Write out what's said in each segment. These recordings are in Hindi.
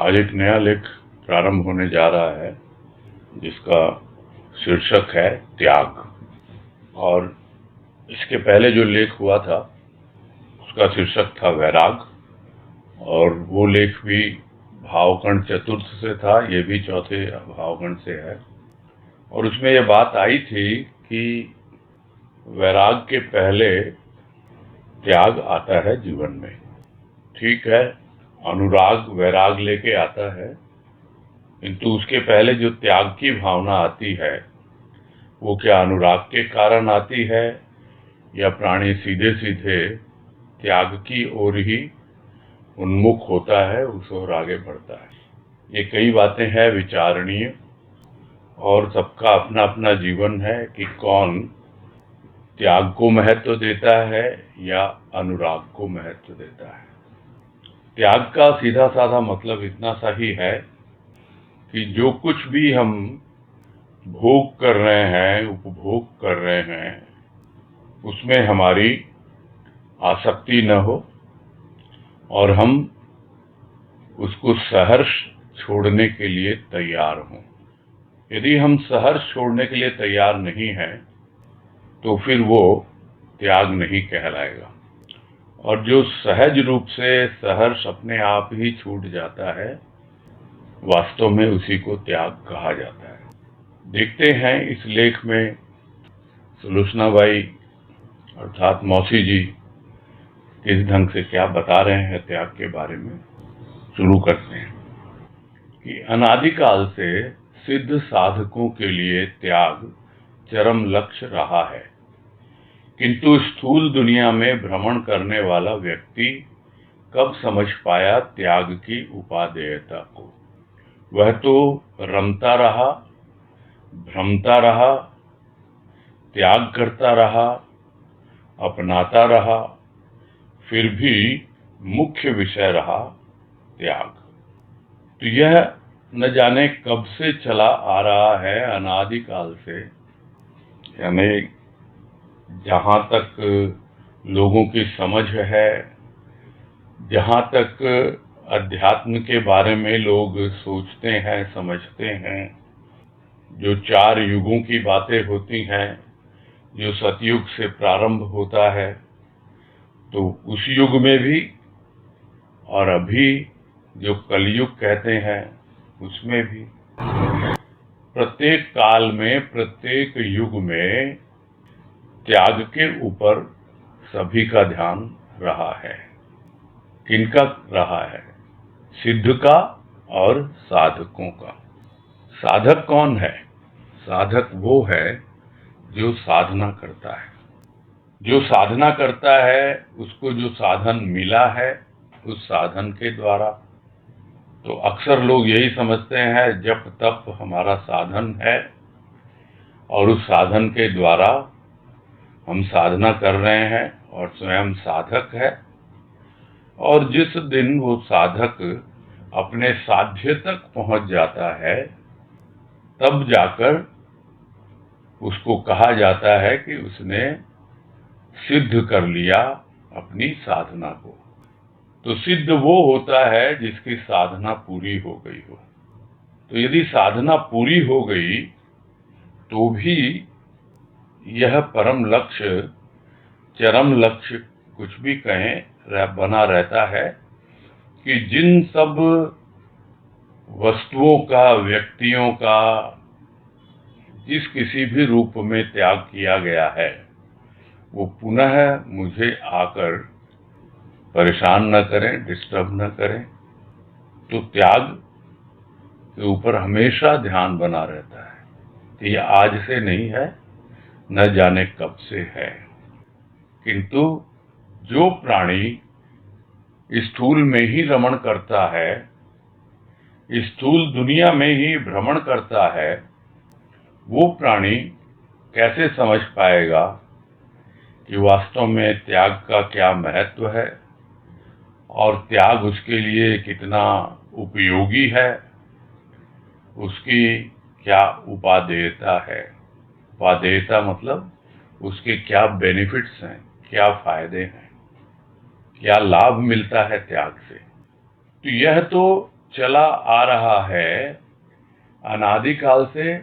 आज एक नया लेख प्रारंभ होने जा रहा है जिसका शीर्षक है त्याग। और इसके पहले जो लेख हुआ था उसका शीर्षक था वैराग, और वो लेख भी भावगण चतुर्थ से था, ये भी चौथे भावगण से है। और उसमें ये बात आई थी कि वैराग के पहले त्याग आता है जीवन में। ठीक है, अनुराग वैराग लेके आता है, किंतु उसके पहले जो त्याग की भावना आती है वो क्या अनुराग के कारण आती है या प्राणी सीधे सीधे त्याग की ओर ही उन्मुख होता है, उस ओर आगे बढ़ता है। ये कई बातें हैं विचारणीय, और सबका अपना अपना जीवन है कि कौन त्याग को महत्व देता है या अनुराग को महत्व देता है। त्याग का सीधा साधा मतलब इतना सा ही है कि जो कुछ भी हम भोग कर रहे हैं, उपभोग कर रहे हैं, उसमें हमारी आसक्ति न हो और हम उसको सहर्ष छोड़ने के लिए तैयार हों। यदि हम सहर्ष छोड़ने के लिए तैयार नहीं हैं तो फिर वो त्याग नहीं कहलाएगा। और जो सहज रूप से सहर्ष अपने आप ही छूट जाता है, वास्तव में उसी को त्याग कहा जाता है। देखते हैं इस लेख में सुलोचनाबाई अर्थात मौसी जी किस ढंग से क्या बता रहे हैं त्याग के बारे में। शुरू करते हैं कि अनादिकाल से सिद्ध साधकों के लिए त्याग चरम लक्ष्य रहा है, किंतु स्थूल दुनिया में भ्रमण करने वाला व्यक्ति कब समझ पाया त्याग की उपादेयता को। वह तो रमता रहा, भ्रमता रहा, त्याग करता रहा, अपनाता रहा, फिर भी मुख्य विषय रहा त्याग। तो यह न जाने कब से चला आ रहा है, अनादिकाल से, यानी जहाँ तक लोगों की समझ है, जहाँ तक अध्यात्म के बारे में लोग सोचते हैं, समझते हैं, जो 4 युगों की बातें होती हैं, जो सतयुग से प्रारंभ होता है, तो उस युग में भी और अभी जो कलयुग कहते हैं उसमें भी, प्रत्येक काल में, प्रत्येक युग में त्याग के ऊपर सभी का ध्यान रहा है। किनका रहा है? सिद्ध का और साधकों का। साधक कौन है? साधक वो है जो साधना करता है। जो साधना करता है उसको जो साधन मिला है उस साधन के द्वारा, तो अक्सर लोग यही समझते हैं जप तप हमारा साधन है और उस साधन के द्वारा हम साधना कर रहे हैं और स्वयं साधक है। और जिस दिन वो साधक अपने साध्य तक पहुंच जाता है तब जाकर उसको कहा जाता है कि उसने सिद्ध कर लिया अपनी साधना को। तो सिद्ध वो होता है जिसकी साधना पूरी हो गई हो। तो यदि साधना पूरी हो गई तो भी यह परम लक्ष्य, चरम लक्ष्य, कुछ भी कहें, बना रहता है कि जिन सब वस्तुओं का, व्यक्तियों का, जिस किसी भी रूप में त्याग किया गया है वो पुनः मुझे आकर परेशान न करें, डिस्टर्ब न करें। तो त्याग के ऊपर हमेशा ध्यान बना रहता है कि ये आज से नहीं है, न जाने कब से है। किंतु जो प्राणी स्थूल में ही रमण करता है, स्थूल दुनिया में ही भ्रमण करता है, वो प्राणी कैसे समझ पाएगा कि वास्तव में त्याग का क्या महत्व है और त्याग उसके लिए कितना उपयोगी है, उसकी क्या उपादेयता है। उपादेयता मतलब उसके क्या बेनिफिट्स हैं, क्या फायदे हैं, क्या लाभ मिलता है त्याग से। तो यह तो चला आ रहा है अनादिकाल से।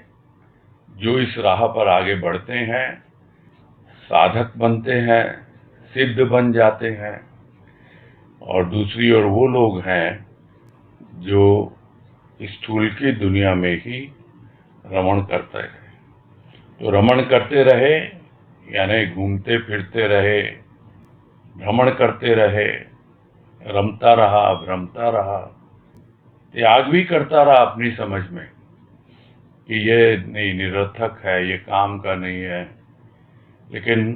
जो इस राह पर आगे बढ़ते हैं, साधक बनते हैं, सिद्ध बन जाते हैं, और दूसरी ओर वो लोग हैं जो स्थूल की दुनिया में ही रमण करते हैं। तो रमण करते रहे यानी घूमते फिरते रहे, भ्रमण करते रहे, रमता रहा, भ्रमता रहा, त्याग भी करता रहा अपनी समझ में कि ये नहीं, निरर्थक है, ये काम का नहीं है। लेकिन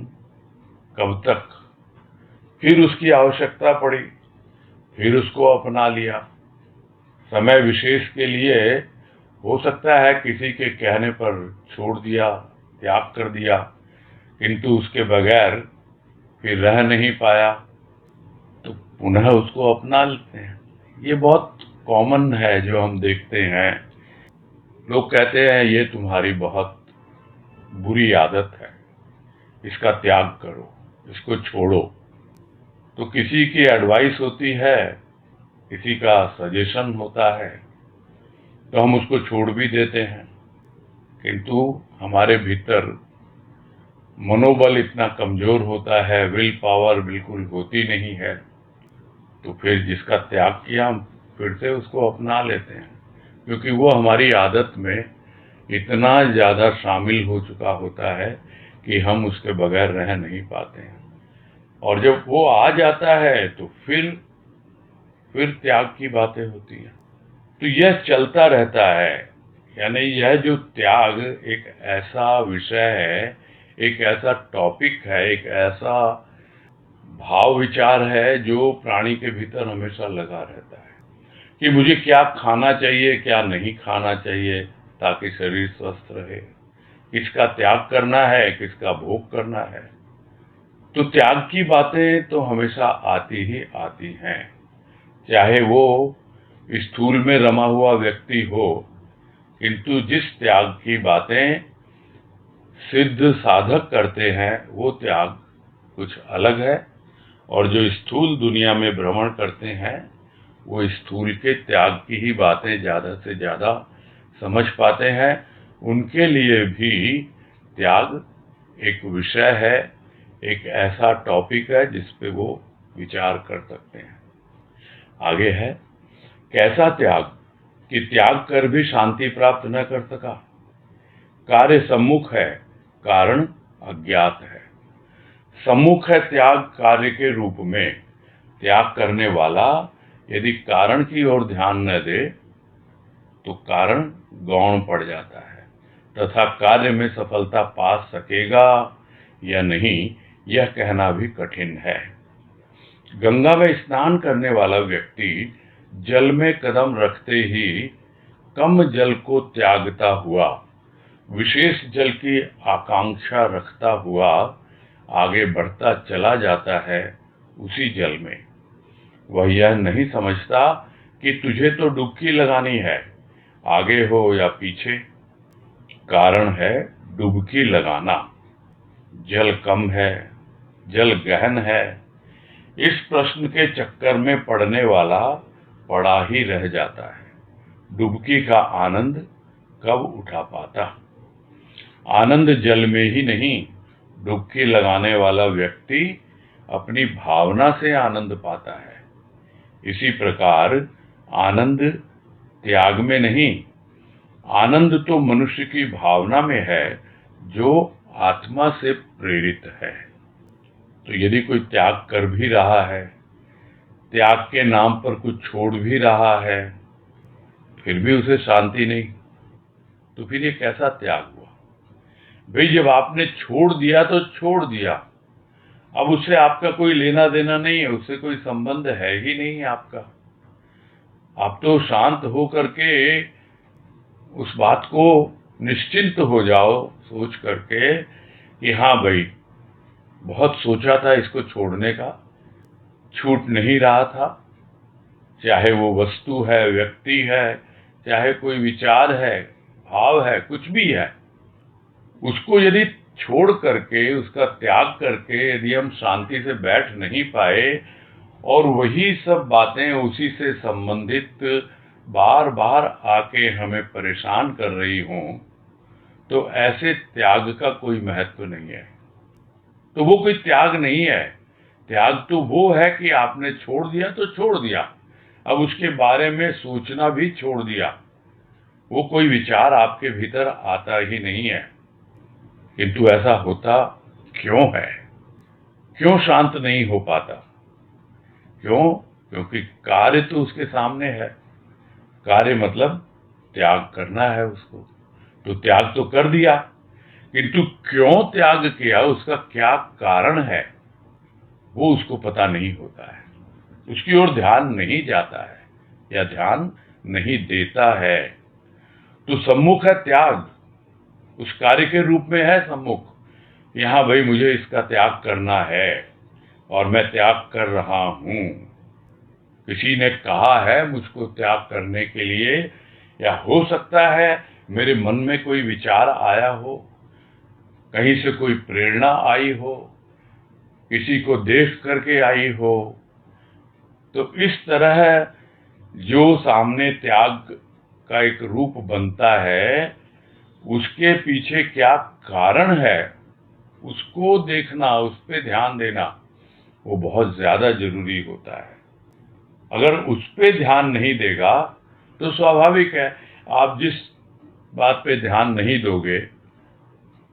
कब तक? फिर उसकी आवश्यकता पड़ी, फिर उसको अपना लिया। समय विशेष के लिए हो सकता है किसी के कहने पर छोड़ दिया, त्याग कर दिया, किंतु उसके बगैर फिर रह नहीं पाया, तो पुनः उसको अपना लेते हैं। ये बहुत कॉमन है जो हम देखते हैं। लोग कहते हैं ये तुम्हारी बहुत बुरी आदत है, इसका त्याग करो, इसको छोड़ो। तो किसी की एडवाइस होती है, किसी का सजेशन होता है, तो हम उसको छोड़ भी देते हैं, किंतु हमारे भीतर मनोबल इतना कमजोर होता है, विल पावर बिल्कुल होती नहीं है। तो फिर जिसका त्याग किया हम फिर से उसको अपना लेते हैं, क्योंकि वो हमारी आदत में इतना ज्यादा शामिल हो चुका होता है कि हम उसके बगैर रह नहीं पाते हैं। और जब वो आ जाता है तो फिर त्याग की बातें होती हैं। तो यह चलता रहता है। यानी यह जो त्याग एक ऐसा विषय है, एक ऐसा टॉपिक है, एक ऐसा भाव विचार है जो प्राणी के भीतर हमेशा लगा रहता है कि मुझे क्या खाना चाहिए, क्या नहीं खाना चाहिए ताकि शरीर स्वस्थ रहे, किसका त्याग करना है, किसका भोग करना है। तो त्याग की बातें तो हमेशा आती ही आती हैं, चाहे वो स्थूल में रमा हुआ व्यक्ति हो, किंतु जिस त्याग की बातें सिद्ध साधक करते हैं वो त्याग कुछ अलग है, और जो स्थूल दुनिया में भ्रमण करते हैं वो स्थूल के त्याग की ही बातें ज्यादा से ज्यादा समझ पाते हैं। उनके लिए भी त्याग एक विषय है, एक ऐसा टॉपिक है जिस पे वो विचार कर सकते हैं। आगे है, कैसा त्याग कि त्याग कर भी शांति प्राप्त न कर सका। कार्य सम्मुख है, कारण अज्ञात है। सम्मुख है त्याग कार्य के रूप में। त्याग करने वाला यदि कारण की ओर ध्यान न दे तो कारण गौण पड़ जाता है, तथा कार्य में सफलता पा सकेगा या नहीं यह कहना भी कठिन है। गंगा में स्नान करने वाला व्यक्ति जल में कदम रखते ही कम जल को त्यागता हुआ विशेष जल की आकांक्षा रखता हुआ आगे बढ़ता चला जाता है उसी जल में। वह यह नहीं समझता कि तुझे तो डुबकी लगानी है, आगे हो या पीछे। कारण है डुबकी लगाना। जल कम है, जल गहन है, इस प्रश्न के चक्कर में पड़ने वाला पड़ा ही रह जाता है। डुबकी का आनंद कब उठा पाता? आनंद जल में ही नहीं, डुबकी लगाने वाला व्यक्ति अपनी भावना से आनंद पाता है। इसी प्रकार आनंद त्याग में नहीं, आनंद तो मनुष्य की भावना में है जो आत्मा से प्रेरित है। तो यदि कोई त्याग कर भी रहा है, त्याग के नाम पर कुछ छोड़ भी रहा है, फिर भी उसे शांति नहीं, तो फिर ये कैसा त्याग हुआ? भाई जब आपने छोड़ दिया तो छोड़ दिया, अब उससे आपका कोई लेना देना नहीं है, उससे कोई संबंध है ही नहीं आपका। आप तो शांत हो करके उस बात को निश्चिंत हो जाओ सोच करके कि हाँ भाई बहुत सोचा था इसको छोड़ने का, छूट नहीं रहा था। चाहे वो वस्तु है, व्यक्ति है, चाहे कोई विचार है, भाव है, कुछ भी है, उसको यदि छोड़ करके, उसका त्याग करके यदि हम शांति से बैठ नहीं पाए और वही सब बातें, उसी से संबंधित बार बार आके हमें परेशान कर रही हों, तो ऐसे त्याग का कोई महत्व नहीं है। तो वो कोई त्याग नहीं है। त्याग तो वो है कि आपने छोड़ दिया तो छोड़ दिया, अब उसके बारे में सोचना भी छोड़ दिया, वो कोई विचार आपके भीतर आता ही नहीं है। किंतु ऐसा होता क्यों है? क्यों शांत नहीं हो पाता? क्यों? क्योंकि कार्य तो उसके सामने है। कार्य मतलब त्याग करना है उसको, तो त्याग तो कर दिया, किंतु क्यों त्याग किया, उसका क्या कारण है, वो उसको पता नहीं होता है। उसकी ओर ध्यान नहीं जाता है या ध्यान नहीं देता है। तो सम्मुख है त्याग, उस कार्य के रूप में है सम्मुख। यहाँ भाई मुझे इसका त्याग करना है और मैं त्याग कर रहा हूं। किसी ने कहा है मुझको त्याग करने के लिए, या हो सकता है मेरे मन में कोई विचार आया हो, कहीं से कोई प्रेरणा आई हो, किसी को देख करके आई हो। तो इस तरह जो सामने त्याग का एक रूप बनता है, उसके पीछे क्या कारण है, उसको देखना, उस पे ध्यान देना, वो बहुत ज्यादा जरूरी होता है। अगर उस पे ध्यान नहीं देगा तो स्वाभाविक है, आप जिस बात पे ध्यान नहीं दोगे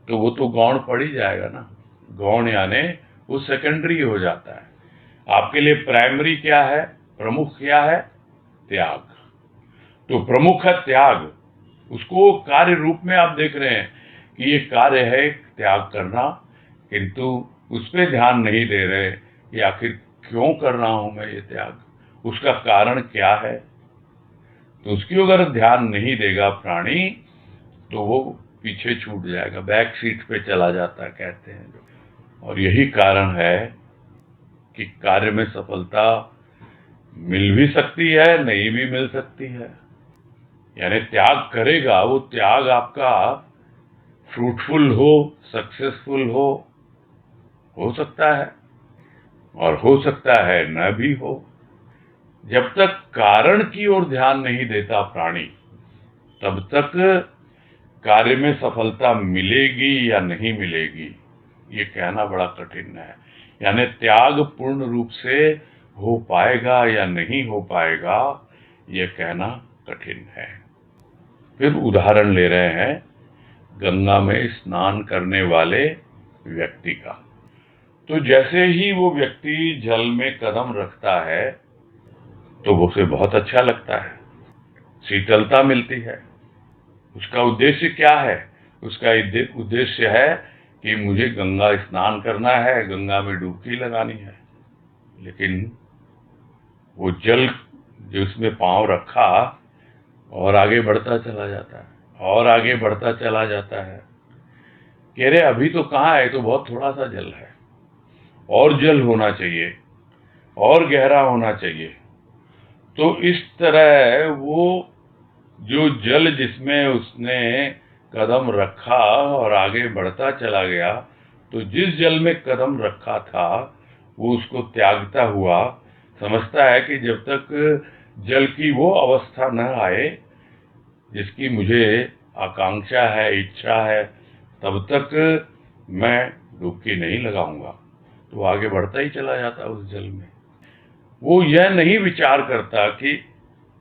तो वो तो गौण पड़ ही जाएगा ना। गौण यानी वो सेकेंडरी हो जाता है। आपके लिए प्राइमरी क्या है, प्रमुख क्या है? त्याग। तो प्रमुख है त्याग, उसको कार्य रूप में आप देख रहे हैं कि ये कार्य है त्याग करना, किंतु उस पर ध्यान नहीं दे रहे कि आखिर क्यों कर रहा हूं मैं ये त्याग, उसका कारण क्या है। तो उसकी अगर ध्यान नहीं देगा प्राणी, तो वो पीछे छूट जाएगा, बैक सीट पे चला जाता है कहते हैं जो। और यही कारण है कि कार्य में सफलता मिल भी सकती है, नहीं भी मिल सकती है। यानी त्याग करेगा, वो त्याग आपका फ्रूटफुल हो, सक्सेसफुल हो सकता है, और हो सकता है न भी हो। जब तक कारण की ओर ध्यान नहीं देता प्राणी, तब तक कार्य में सफलता मिलेगी या नहीं मिलेगी, ये कहना बड़ा कठिन है। यानी त्याग पूर्ण रूप से हो पाएगा या नहीं हो पाएगा, ये कहना कठिन है। फिर उदाहरण ले रहे हैं गंगा में स्नान करने वाले व्यक्ति का। तो जैसे ही वो व्यक्ति जल में कदम रखता है तो वो उसे बहुत अच्छा लगता है, शीतलता मिलती है। उसका उद्देश्य क्या है? उसका उद्देश्य है कि मुझे गंगा स्नान करना है, गंगा में डुबकी लगानी है। लेकिन वो जल जो उसमें पांव रखा और आगे बढ़ता चला जाता है, और आगे बढ़ता चला जाता है। कह रहे अभी तो कहाँ है, तो बहुत थोड़ा सा जल है, और जल होना चाहिए, और गहरा होना चाहिए। तो इस तरह वो जो जल जिसमें उसने कदम रखा और आगे बढ़ता चला गया, तो जिस जल में कदम रखा था वो उसको त्यागता हुआ समझता है कि जब तक जल की वो अवस्था न आए जिसकी मुझे आकांक्षा है, इच्छा है, तब तक मैं डुबकी नहीं लगाऊंगा। तो वो आगे बढ़ता ही चला जाता उस जल में। वो यह नहीं विचार करता कि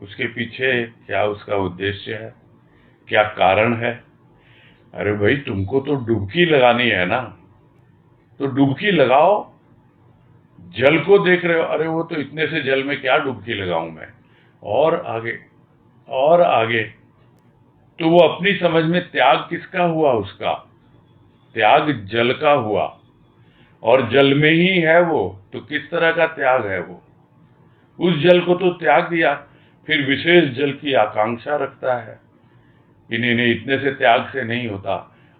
उसके पीछे क्या उसका उद्देश्य है, क्या कारण है। अरे भाई तुमको तो डुबकी लगानी है ना, तो डुबकी लगाओ। जल को देख रहे हो, अरे वो तो इतने से जल में क्या डुबकी लगाऊं मैं, और आगे और आगे। तो वो अपनी समझ में त्याग किसका हुआ? उसका त्याग जल का हुआ, और जल में ही है वो, तो किस तरह का त्याग है वो? उस जल को तो त्याग दिया, फिर विशेष जल की आकांक्षा रखता है कि नहीं नहीं इतने से त्याग से नहीं होता,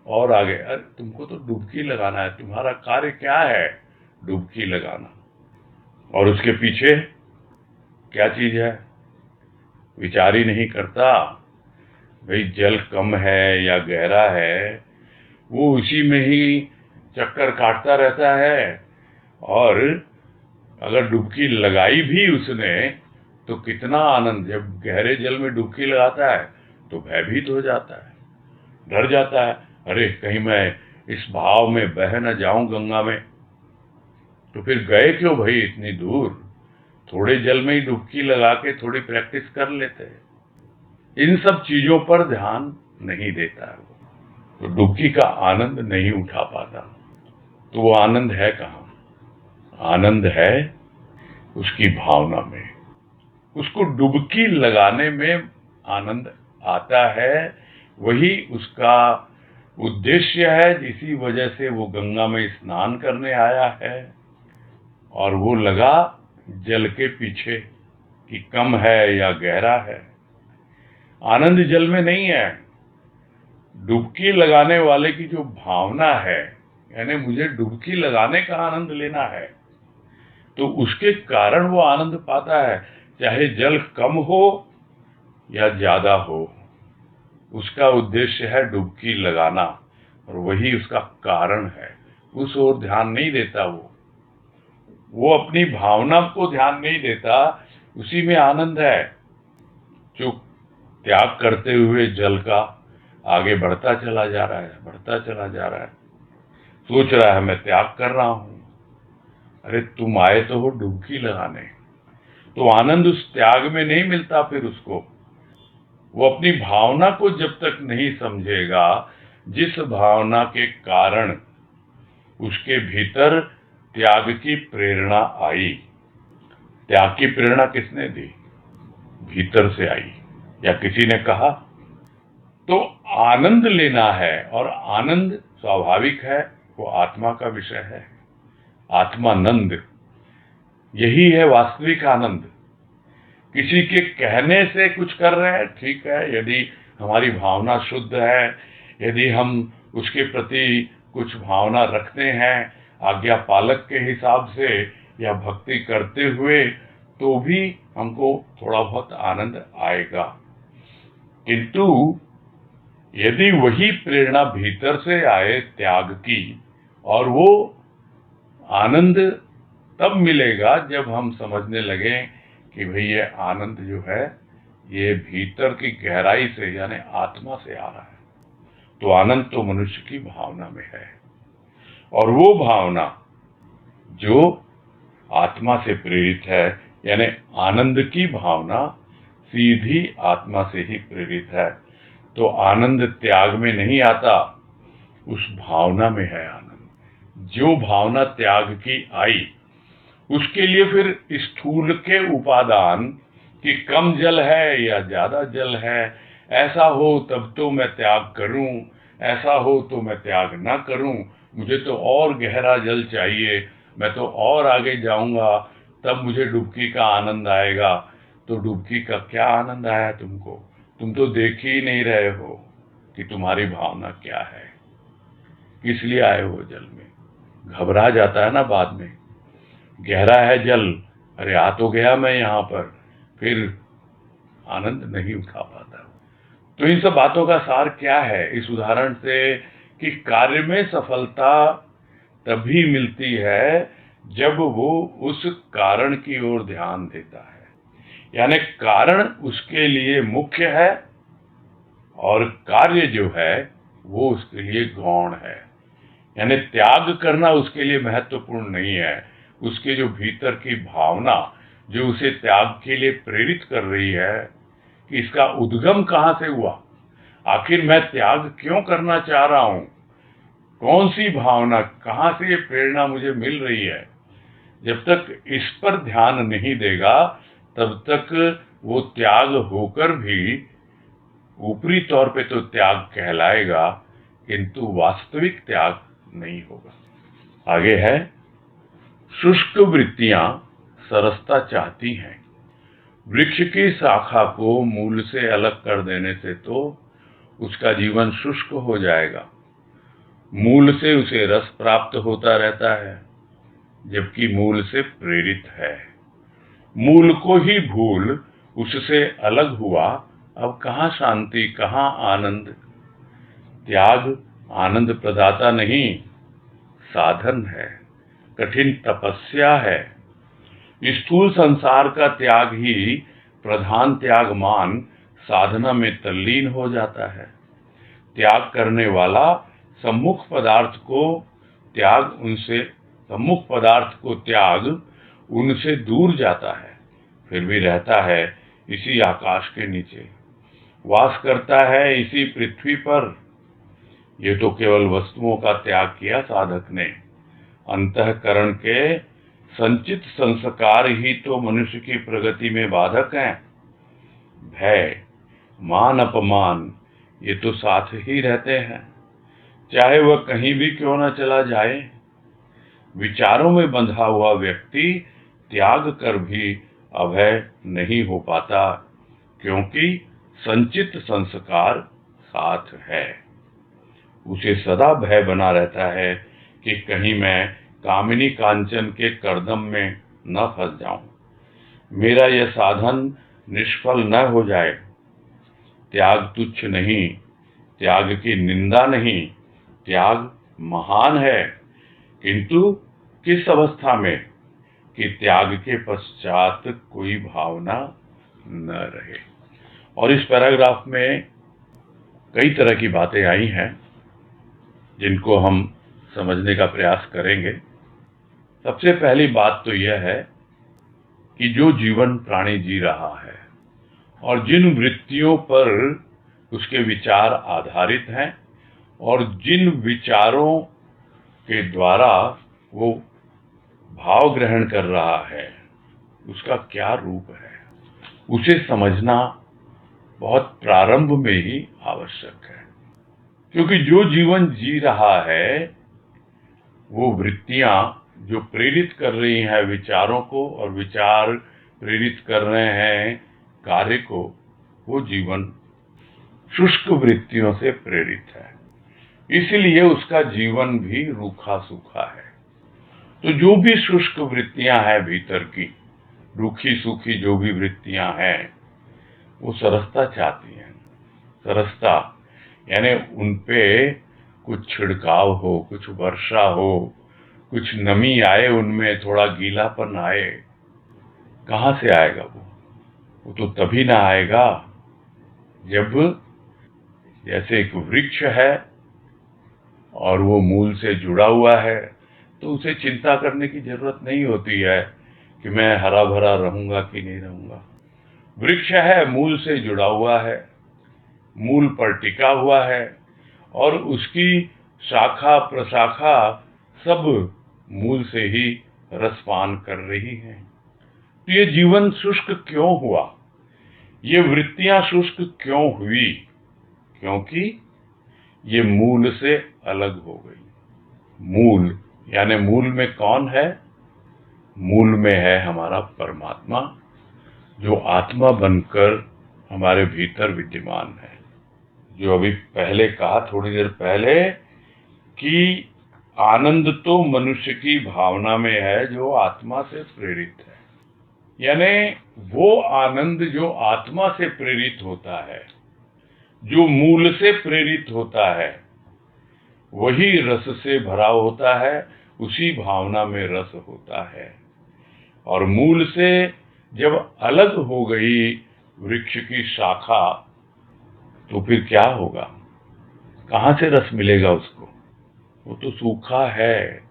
और आगे। अरे तुमको तो डुबकी लगाना है, तुम्हारा कार्य क्या है? डुबकी लगाना। और उसके पीछे क्या चीज है विचार ही नहीं करता। भाई जल कम है या गहरा है, वो उसी में ही चक्कर काटता रहता है। और अगर डुबकी लगाई भी उसने तो कितना आनंद, जब गहरे जल में डुबकी लगाता है तो भयभीत हो जाता है, डर जाता है, अरे कहीं मैं इस भाव में बह न जाऊं गंगा में। तो फिर गए क्यों भाई इतनी दूर, थोड़े जल में ही डुबकी लगा के थोड़ी प्रैक्टिस कर लेते हैं। इन सब चीजों पर ध्यान नहीं देता है वो, तो डुबकी का आनंद नहीं उठा पाता। तो वो आनंद है कहाँ? आनंद है उसकी भावना में, उसको डुबकी लगाने में आनंद आता है। वही उसका उद्देश्य है, जिसी वजह से वो गंगा में स्नान करने आया है। और वो लगा जल के पीछे कि कम है या गहरा है। आनंद जल में नहीं है, डुबकी लगाने वाले की जो भावना है, यानी मुझे डुबकी लगाने का आनंद लेना है, तो उसके कारण वो आनंद पाता है। चाहे जल कम हो या ज्यादा हो, उसका उद्देश्य है डुबकी लगाना, और वही उसका कारण है। उस ओर ध्यान नहीं देता वो अपनी भावना को ध्यान नहीं देता, उसी में आनंद है। जो त्याग करते हुए जल का आगे बढ़ता चला जा रहा है, बढ़ता चला जा रहा है, सोच रहा है मैं त्याग कर रहा हूं। अरे तुम आए तो हो डुबकी लगाने, तो आनंद उस त्याग में नहीं मिलता। फिर उसको, वो अपनी भावना को जब तक नहीं समझेगा, जिस भावना के कारण उसके भीतर त्याग की प्रेरणा आई। त्याग की प्रेरणा किसने दी? भीतर से आई, या किसी ने कहा। तो आनंद लेना है, और आनंद स्वाभाविक है, वो आत्मा का विषय है। आत्मानंद, यही है वास्तविक आनंद। किसी के कहने से कुछ कर रहे हैं, ठीक है, यदि हमारी भावना शुद्ध है, यदि हम उसके प्रति कुछ भावना रखते हैं आज्ञा पालक के हिसाब से या भक्ति करते हुए, तो भी हमको थोड़ा बहुत आनंद आएगा। किंतु यदि वही प्रेरणा भीतर से आए त्याग की, और वो आनंद तब मिलेगा जब हम समझने लगे कि भाई ये आनंद जो है ये भीतर की गहराई से, यानी आत्मा से आ रहा है। तो आनंद तो मनुष्य की भावना में है, और वो भावना जो आत्मा से प्रेरित है, यानी आनंद की भावना सीधी आत्मा से ही प्रेरित है। तो आनंद त्याग में नहीं आता, उस भावना में है आनंद। जो भावना त्याग की आई, उसके लिए फिर स्थूल के उपादान कि कम जल है या ज्यादा जल है, ऐसा हो तब तो मैं त्याग करूं, ऐसा हो तो मैं त्याग ना करूं, मुझे तो और गहरा जल चाहिए, मैं तो और आगे जाऊंगा, तब मुझे डुबकी का आनंद आएगा। तो डुबकी का क्या आनंद आया तुमको? तुम तो देख ही नहीं रहे हो कि तुम्हारी भावना क्या है, किस लिए आए हो जल में। घबरा जाता है ना बाद में, गहरा है जल, अरे आ तो गया मैं यहाँ पर, फिर आनंद नहीं उठा पाता। तो इन सब बातों का सार क्या है इस उदाहरण से, कि कार्य में सफलता तभी मिलती है जब वो उस कारण की ओर ध्यान देता है, यानी कारण उसके लिए मुख्य है और कार्य जो है वो उसके लिए गौण है। यानी त्याग करना उसके लिए महत्वपूर्ण नहीं है, उसके जो भीतर की भावना जो उसे त्याग के लिए प्रेरित कर रही है, कि इसका उद्गम कहाँ से हुआ, आखिर मैं त्याग क्यों करना चाह रहा हूं, कौन सी भावना, कहाँ से ये प्रेरणा मुझे मिल रही है। जब तक इस पर ध्यान नहीं देगा, तब तक वो त्याग होकर भी ऊपरी तौर पे तो त्याग कहलाएगा, किंतु वास्तविक त्याग नहीं होगा। आगे है, शुष्क वृत्तियां सरसता चाहती हैं। वृक्ष की शाखा को मूल से अलग कर देने से तो उसका जीवन शुष्क हो जाएगा। मूल से उसे रस प्राप्त होता रहता है, जबकि मूल से प्रेरित है। मूल को ही भूल उससे अलग हुआ, अब कहाँ शांति, कहाँ आनंद। त्याग आनंद प्रदाता नहीं, साधन है, कठिन तपस्या है। स्थूल संसार का त्याग ही प्रधान त्यागमान साधना में तल्लीन हो जाता है। त्याग करने वाला सम्मुख पदार्थ को त्याग उनसे दूर जाता है, फिर भी रहता है इसी आकाश के नीचे, वास करता है इसी पृथ्वी पर। ये तो केवल वस्तुओं का त्याग किया साधक ने। अंतःकरण के संचित संस्कार ही तो मनुष्य की प्रगति में बाधक हैं। भय, मान अपमान ये तो साथ ही रहते हैं, चाहे वह कहीं भी क्यों न चला जाए। विचारों में बंधा हुआ व्यक्ति त्याग कर भी अभय नहीं हो पाता, क्योंकि संचित संस्कार साथ है। उसे सदा भय बना रहता है कि कहीं मैं कामिनी कांचन के करदम में न फंस जाऊं, मेरा यह साधन निष्फल न हो जाए। त्याग तुच्छ नहीं, त्याग की निंदा नहीं, त्याग महान है, किंतु किस अवस्था में कि त्याग के पश्चात कोई भावना न रहे। और इस पैराग्राफ में कई तरह की बातें आई हैं जिनको हम समझने का प्रयास करेंगे। सबसे पहली बात तो यह है कि जो जीवन प्राणी जी रहा है और जिन वृत्तियों पर उसके विचार आधारित हैं और जिन विचारों के द्वारा वो भाव ग्रहण कर रहा है, उसका क्या रूप है, उसे समझना बहुत प्रारंभ में ही आवश्यक है। क्योंकि जो जीवन जी रहा है, वो वृत्तियां जो प्रेरित कर रही हैं विचारों को और विचार प्रेरित कर रहे हैं कार्य को, वो जीवन शुष्क वृत्तियों से प्रेरित है, इसलिए उसका जीवन भी रूखा सूखा है। तो जो भी शुष्क वृत्तियां हैं भीतर की, रूखी सूखी जो भी वृत्तियां हैं, वो सरसता चाहती हैं। सरसता यानी उनपे कुछ छिड़काव हो, कुछ वर्षा हो, कुछ नमी आए, उनमें थोड़ा गीलापन आए। कहाँ से आएगा वो तो तभी ना आएगा जब जैसे एक वृक्ष है और वो मूल से जुड़ा हुआ है, तो उसे चिंता करने की जरूरत नहीं होती है कि मैं हरा भरा रहूंगा कि नहीं रहूंगा। वृक्ष है, मूल से जुड़ा हुआ है, मूल पर टिका हुआ है और उसकी शाखा प्रशाखा सब मूल से ही रसपान कर रही हैं। तो ये जीवन शुष्क क्यों हुआ, ये वृत्तियां शुष्क क्यों हुई? क्योंकि ये मूल से अलग हो गई। मूल यानी मूल में कौन है? मूल में है हमारा परमात्मा, जो आत्मा बनकर हमारे भीतर विद्यमान है। जो अभी पहले कहा, थोड़ी देर पहले, कि आनंद तो मनुष्य की भावना में है जो आत्मा से प्रेरित है। यानी वो आनंद जो आत्मा से प्रेरित होता है, जो मूल से प्रेरित होता है, वही रस से भरा होता है, उसी भावना में रस होता है। और मूल से जब अलग हो गई वृक्ष की शाखा, तो फिर क्या होगा? कहाँ से रस मिलेगा उसको? वो तो सूखा है।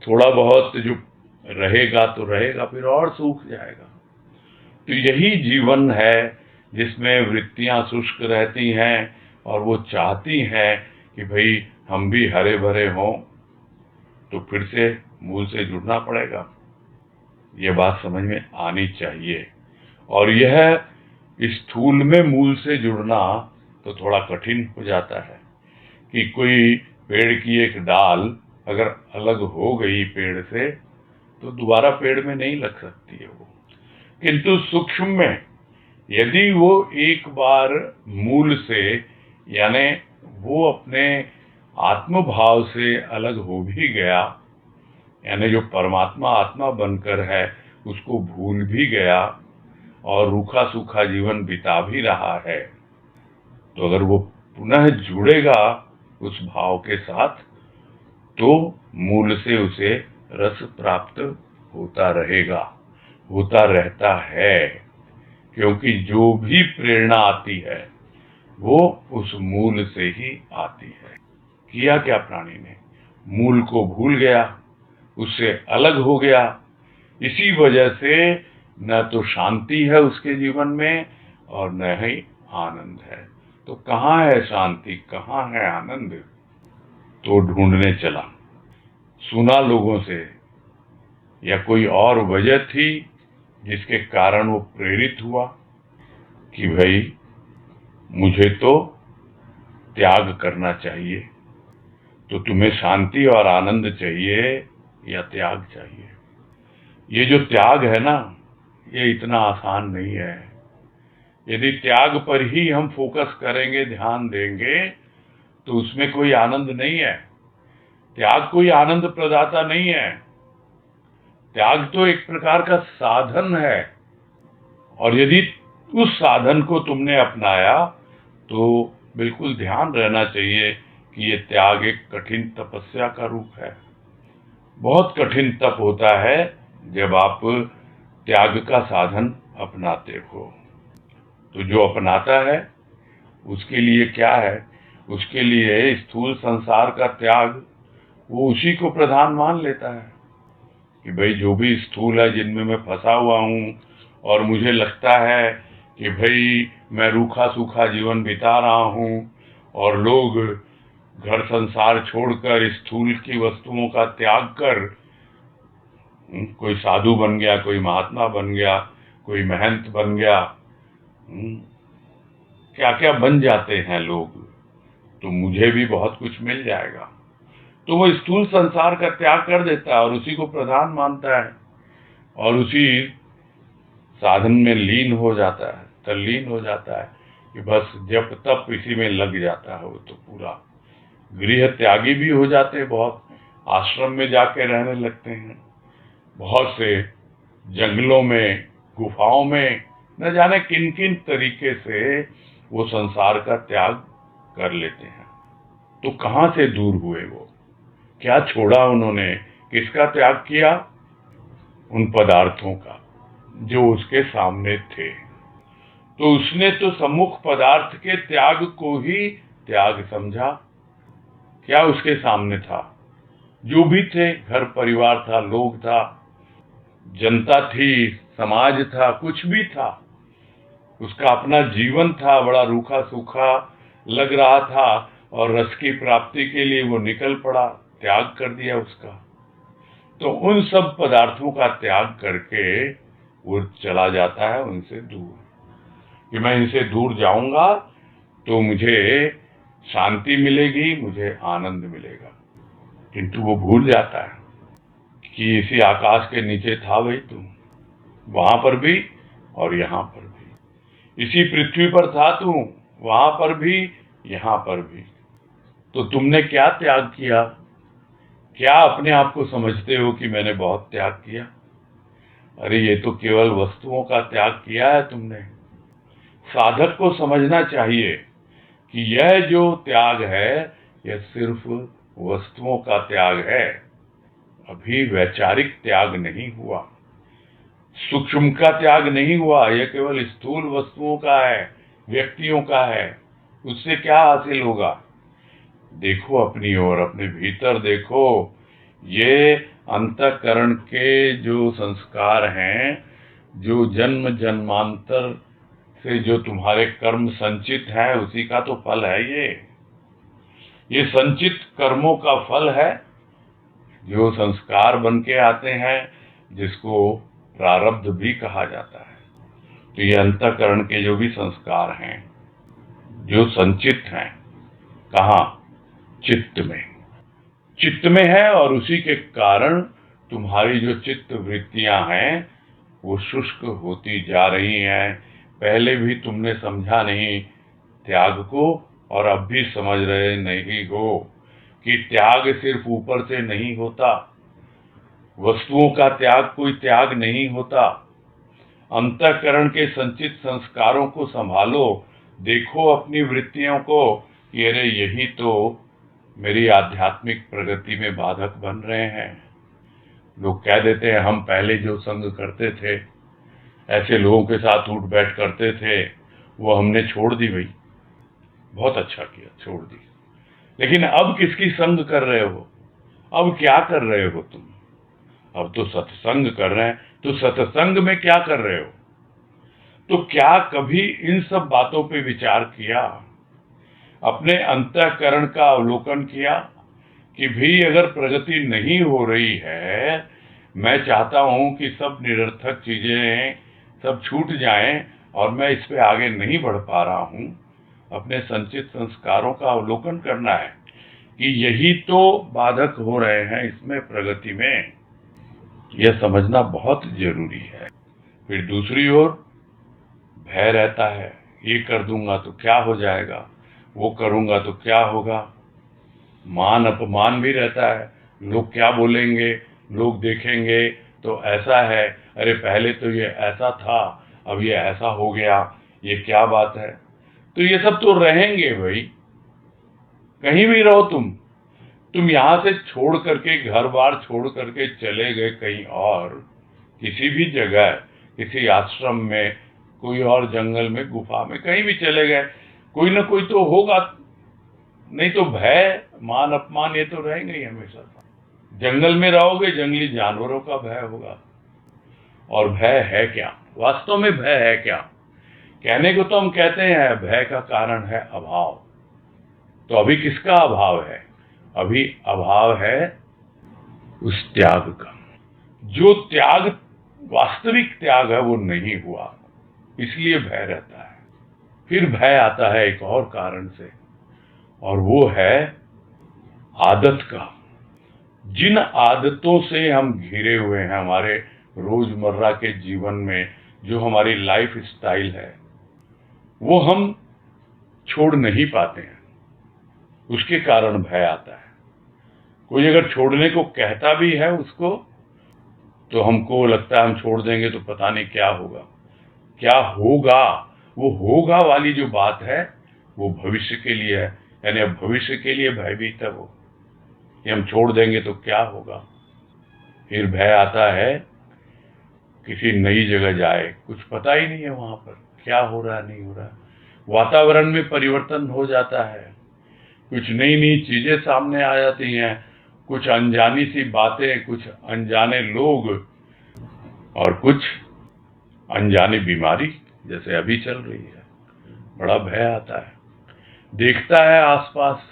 थोड़ा बहुत जो रहेगा तो रहेगा, फिर और सूख जाएगा। तो यही जीवन है जिसमें वृत्तियां शुष्क रहती हैं और वो चाहती हैं कि भाई हम भी हरे भरे हों, तो फिर से मूल से जुड़ना पड़ेगा। ये बात समझ में आनी चाहिए। और यह स्थूल में मूल से जुड़ना तो थोड़ा कठिन हो जाता है कि कोई पेड़ की एक डाल अगर अलग हो गई पेड़ से, तो दोबारा पेड़ में नहीं लग सकती है वो। किंतु सूक्ष्म में यदि वो एक बार मूल से, यानी वो अपने आत्मभाव से अलग हो भी गया, यानी जो परमात्मा आत्मा बनकर है उसको भूल भी गया और रूखा सूखा जीवन बिता भी रहा है, तो अगर वो पुनः जुड़ेगा उस भाव के साथ, तो मूल से उसे रस प्राप्त होता रहेगा, होता रहता है। क्योंकि जो भी प्रेरणा आती है वो उस मूल से ही आती है। किया क्या प्राणी ने? मूल को भूल गया, उससे अलग हो गया। इसी वजह से न तो शांति है उसके जीवन में और न ही आनंद है। तो कहाँ है शांति, कहाँ है आनंद? तो ढूंढने चला, सुना लोगों से, या कोई और वजह थी जिसके कारण वो प्रेरित हुआ कि भाई मुझे तो त्याग करना चाहिए। तो तुम्हें शांति और आनंद चाहिए या त्याग चाहिए? ये जो त्याग है ना, ये इतना आसान नहीं है। यदि त्याग पर ही हम फोकस करेंगे, ध्यान देंगे, तो उसमें कोई आनंद नहीं है। त्याग कोई आनंद प्रदाता नहीं है। त्याग तो एक प्रकार का साधन है, और यदि उस साधन को तुमने अपनाया तो बिल्कुल ध्यान रहना चाहिए कि ये त्याग एक कठिन तपस्या का रूप है। बहुत कठिन तप होता है जब आप त्याग का साधन अपनाते हो। तो जो अपनाता है उसके लिए क्या है? उसके लिए स्थूल संसार का त्याग, वो उसी को प्रधान मान लेता है कि भाई जो भी स्थूल है, जिनमें मैं फंसा हुआ हूँ और मुझे लगता है कि भाई मैं रूखा सूखा जीवन बिता रहा हूँ, और लोग घर संसार छोड़कर स्थूल की वस्तुओं का त्याग कर कोई साधु बन गया, कोई महात्मा बन गया, कोई महंत बन गया, क्या क्या बन जाते हैं लोग, तो मुझे भी बहुत कुछ मिल जाएगा। तो वो स्थूल संसार का त्याग कर देता है और उसी को प्रधान मानता है और उसी साधन में लीन हो जाता है, तल्लीन हो जाता है कि बस जब तब इसी में लग जाता है। वो तो पूरा गृह त्यागी भी हो जाते हैं, बहुत आश्रम में जाके रहने लगते हैं, बहुत से जंगलों में, गुफाओं में, न जाने किन किन तरीके से वो संसार का त्याग कर लेते हैं। तो कहाँ से दूर हुए वो? क्या छोड़ा उन्होंने? किसका त्याग किया? उन पदार्थों का जो उसके सामने थे। तो उसने तो सम्मुख पदार्थ के त्याग को ही त्याग समझा। क्या उसके सामने था? जो भी थे, घर परिवार था, लोग था, जनता थी, समाज था, कुछ भी था, उसका अपना जीवन था, बड़ा रूखा सूखा लग रहा था, और रस की प्राप्ति के लिए वो निकल पड़ा, त्याग कर दिया उसका। तो उन सब पदार्थों का त्याग करके वो चला जाता है उनसे दूर, कि मैं इनसे दूर जाऊंगा तो मुझे शांति मिलेगी, मुझे आनंद मिलेगा। किंतु वो भूल जाता है कि इसी आकाश के नीचे था भाई तू, वहां पर भी और यहाँ पर भी। इसी पृथ्वी पर था तू, वहां पर भी, यहाँ पर भी। तो तुमने क्या त्याग किया? क्या अपने आप को समझते हो कि मैंने बहुत त्याग किया? अरे ये तो केवल वस्तुओं का त्याग किया है तुमने। साधक को समझना चाहिए कि यह जो त्याग है, यह सिर्फ वस्तुओं का त्याग है, अभी वैचारिक त्याग नहीं हुआ, सूक्ष्म का त्याग नहीं हुआ। यह केवल स्थूल वस्तुओं का है, व्यक्तियों का है। उससे क्या हासिल होगा? देखो अपनी ओर, अपने भीतर देखो। ये अंतःकरण के जो संस्कार हैं, जो जन्म जन्मांतर से जो तुम्हारे कर्म संचित है, उसी का तो फल है ये संचित कर्मों का फल है, जो संस्कार बन के आते हैं, जिसको प्रारब्ध भी कहा जाता है। तो ये अंतःकरण के जो भी संस्कार हैं, जो संचित हैं, कहाँ? चित्त में है, और उसी के कारण तुम्हारी जो चित्त वृत्तियां हैं वो शुष्क होती जा रही हैं। पहले भी तुमने समझा नहीं त्याग को, और अब भी समझ रहे नहीं हो कि त्याग सिर्फ ऊपर से नहीं होता, वस्तुओं का त्याग कोई त्याग नहीं होता। अंतःकरण के संचित संस्कारों को संभालो, देखो अपनी वृत्तियों को कि अरे यही तो मेरी आध्यात्मिक प्रगति में बाधक बन रहे हैं। लोग कह देते हैं हम पहले जो संग करते थे, ऐसे लोगों के साथ उठ बैठ करते थे, वो हमने छोड़ दी भाई, बहुत अच्छा किया, छोड़ दी। लेकिन अब किसकी संग कर रहे हो? अब क्या कर रहे हो तुम? अब तो सत्संग कर रहे हैं, तो सत्संग में क्या कर रहे हो? तो क्या कभी इन सब बातों पे विचार किया? अपने अंतःकरण का अवलोकन किया कि भी अगर प्रगति नहीं हो रही है, मैं चाहता हूं कि सब निरर्थक चीजें सब छूट जाएं और मैं इस पे आगे नहीं बढ़ पा रहा हूं। अपने संचित संस्कारों का अवलोकन करना है कि यही तो बाधक हो रहे हैं इसमें, प्रगति में। यह समझना बहुत जरूरी है। फिर दूसरी ओर भय रहता है, ये कर दूंगा तो क्या हो जाएगा, वो करूंगा तो क्या होगा। मान अपमान भी रहता है, लोग क्या बोलेंगे, लोग देखेंगे तो ऐसा है, अरे पहले तो ये ऐसा था, अब ये ऐसा हो गया, ये क्या बात है। तो ये सब तो रहेंगे भाई, कहीं भी रहो तुम यहां से छोड़ करके, घर बार छोड़ करके चले गए कहीं और, किसी भी जगह, किसी आश्रम में, कोई और जंगल में, गुफा में, कहीं भी चले गए, कोई ना कोई तो होगा, नहीं तो भय, मान अपमान ये तो रहेंगे ही हमेशा। जंगल में रहोगे, जंगली जानवरों का भय होगा। और भय है क्या? वास्तव में भय है क्या? कहने को तो हम कहते हैं भय का कारण है अभाव। तो अभी किसका अभाव है? अभी अभाव है उस त्याग का। जो त्याग, वास्तविक त्याग है, वो नहीं हुआ, इसलिए भय रहता है। फिर भय आता है एक और कारण से, और वो है आदत का। जिन आदतों से हम घिरे हुए हैं हमारे रोजमर्रा के जीवन में, जो हमारी लाइफ स्टाइल है, वो हम छोड़ नहीं पाते हैं, उसके कारण भय आता है। कोई अगर छोड़ने को कहता भी है उसको, तो हमको लगता है हम छोड़ देंगे तो पता नहीं क्या होगा, क्या होगा। वो होगा वाली जो बात है, वो भविष्य के लिए है, यानी अब भविष्य के लिए भयभीत है वो, कि हम छोड़ देंगे तो क्या होगा। फिर भय आता है किसी नई जगह जाए, कुछ पता ही नहीं है वहां पर क्या हो रहा है, नहीं हो रहा है, वातावरण में परिवर्तन हो जाता है, कुछ नई नई चीजें सामने आ जाती हैं, कुछ अनजानी सी बातें, कुछ अनजाने लोग, और कुछ अनजानी बीमारी जैसे अभी चल रही है। बड़ा भय आता है। देखता है आसपास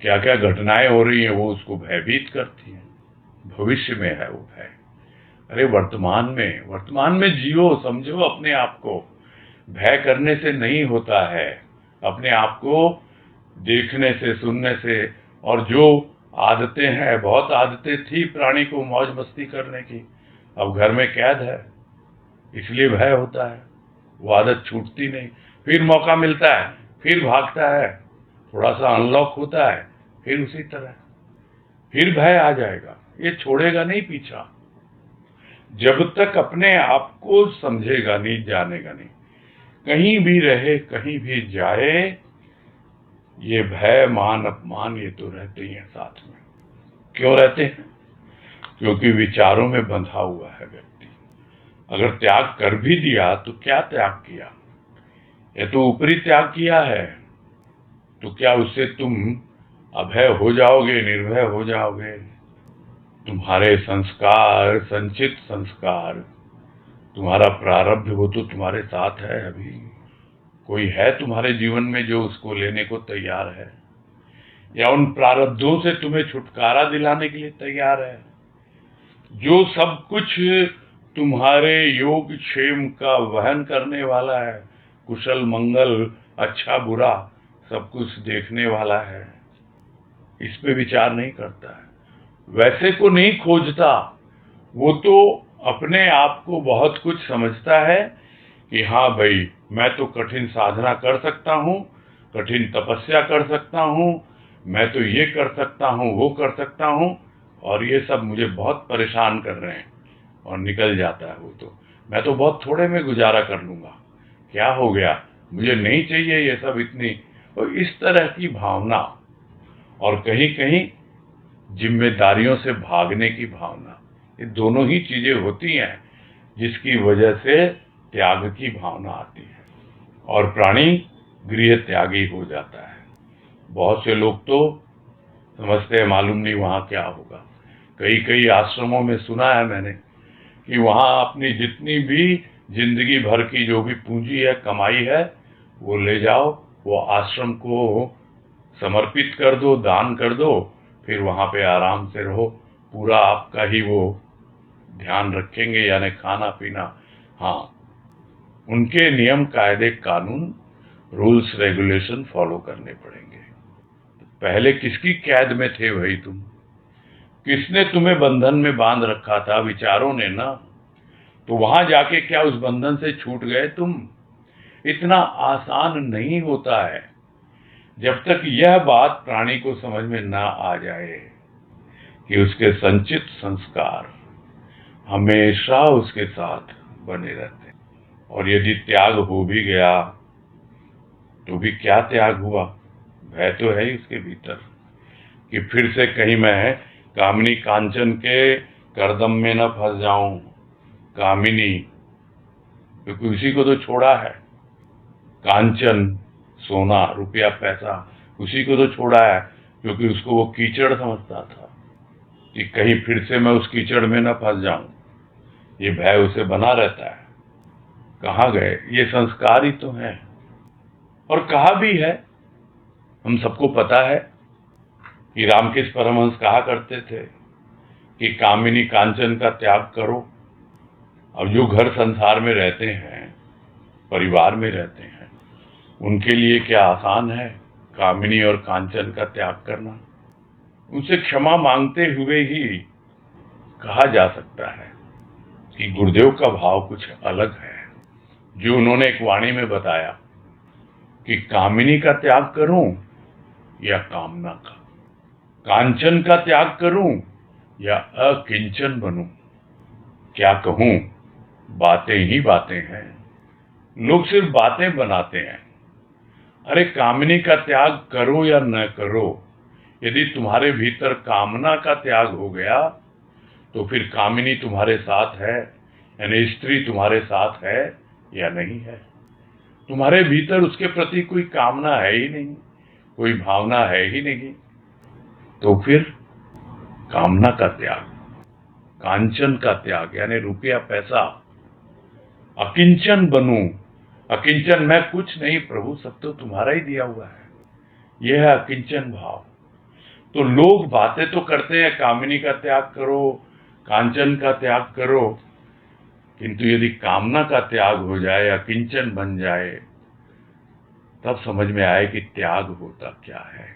क्या क्या घटनाएं हो रही हैं, वो उसको भयभीत करती हैं। भविष्य में है वो भय। अरे वर्तमान में जियो, समझो अपने आप को। भय करने से नहीं होता है, अपने आप को देखने से, सुनने से। और जो आदतें हैं, बहुत आदतें थी प्राणी को मौज मस्ती करने की, अब घर में कैद है, इसलिए भय होता है। वो आदत छूटती नहीं, फिर मौका मिलता है, फिर भागता है, थोड़ा सा अनलॉक होता है, फिर उसी तरह फिर भय आ जाएगा। ये छोड़ेगा नहीं पीछा, जब तक अपने आप को समझेगा नहीं, जानेगा नहीं। कहीं भी रहे, कहीं भी जाए, ये भय, मान अपमान, ये तो रहते ही हैं साथ में। क्यों रहते हैं? क्योंकि विचारों में बंधा हुआ है व्यक्ति। अगर त्याग कर भी दिया तो क्या त्याग किया? ये तो ऊपरी त्याग किया है, तो क्या उससे तुम अभय हो जाओगे, निर्भय हो जाओगे? तुम्हारे संस्कार, संचित संस्कार, तुम्हारा प्रारब्ध, वो तो तुम्हारे साथ है। अभी कोई है तुम्हारे जीवन में जो उसको लेने को तैयार है, या उन प्रारब्धों से तुम्हें छुटकारा दिलाने के लिए तैयार है? जो सब कुछ तुम्हारे योग क्षेम का वहन करने वाला है, कुशल मंगल, अच्छा बुरा, सब कुछ देखने वाला है, इस पे विचार नहीं करता है। वैसे को नहीं खोजता, वो तो अपने आप को बहुत कुछ समझता है कि हाँ भाई, मैं तो कठिन साधना कर सकता हूँ, कठिन तपस्या कर सकता हूँ, मैं तो ये कर सकता हूँ, वो कर सकता हूँ, और ये सब मुझे बहुत परेशान कर रहे हैं, और निकल जाता है वो तो। मैं तो बहुत थोड़े में गुजारा कर लूंगा, क्या हो गया, मुझे नहीं चाहिए ये सब इतनी। और इस तरह की भावना, और कहीं कहीं जिम्मेदारियों से भागने की भावना, ये दोनों ही चीजें होती हैं जिसकी वजह से त्याग की भावना आती है और प्राणी गृह त्यागी हो जाता है। बहुत से लोग तो समझते हैं मालूम नहीं वहां क्या होगा। कई कई आश्रमों में सुना है मैंने कि वहां अपनी जितनी भी जिंदगी भर की जो भी पूंजी है, कमाई है, वो ले जाओ, वो आश्रम को समर्पित कर दो, दान कर दो, फिर वहां पे आराम से रहो, पूरा आपका ही वो ध्यान रखेंगे, यानी खाना पीना। हाँ, उनके नियम कायदे कानून रूल्स रेगुलेशन फॉलो करने पड़ेंगे। पहले किसकी कैद में थे भाई तुम? किसने तुम्हें बंधन में बांध रखा था? विचारों ने ना। तो वहां जाके क्या उस बंधन से छूट गए तुम? इतना आसान नहीं होता है। जब तक यह बात प्राणी को समझ में ना आ जाए कि उसके संचित संस्कार हमेशा उसके साथ बने रहते हैं, और यदि त्याग हो भी गया तो भी क्या त्याग हुआ? भय तो है ही उसके भीतर कि फिर से कहीं मैं कामिनी कांचन के करदम में न फंस जाऊं। कामिनी, क्योंकि उसी को तो छोड़ा है। कांचन, सोना, रुपया, पैसा, उसी को तो छोड़ा है, क्योंकि उसको वो कीचड़ समझता था कि कहीं फिर से मैं उस कीचड़ में न फंस जाऊं। ये भय उसे बना रहता है। कहाँ गए ये संस्कार? ही तो हैं। और कहा भी है, हम सबको पता है कि रामकृष्ण परमहंस कहा करते थे कि कामिनी कांचन का त्याग करो। अब जो घर संसार में रहते हैं, परिवार में रहते हैं, उनके लिए क्या आसान है कामिनी और कांचन का त्याग करना? उनसे क्षमा मांगते हुए ही कहा जा सकता है कि गुरुदेव का भाव कुछ अलग है, जो उन्होंने एक वाणी में बताया कि कामिनी का त्याग करूं या कामना का, कांचन का त्याग करूं या अकिंचन बनूं। क्या कहूं, बातें ही बातें हैं। लोग सिर्फ बातें बनाते हैं। अरे कामिनी का त्याग करो या न करो, यदि तुम्हारे भीतर कामना का त्याग हो गया तो फिर कामिनी तुम्हारे साथ है, यानी स्त्री तुम्हारे साथ है या नहीं है। तुम्हारे भीतर उसके प्रति कोई कामना है ही नहीं, कोई भावना है ही नहीं, तो फिर कामना का त्याग, कांचन का त्याग, यानी रुपया पैसा, अकिंचन बनूं। अकिंचन, मैं कुछ नहीं प्रभु, सब तो तुम्हारा ही दिया हुआ है, यह है अकिंचन भाव। तो लोग बातें तो करते हैं कामिनी का त्याग करो, कांचन का त्याग करो, किंतु यदि कामना का त्याग हो जाए, अकिंचन बन जाए, तब समझ में आए कि त्याग होता क्या है।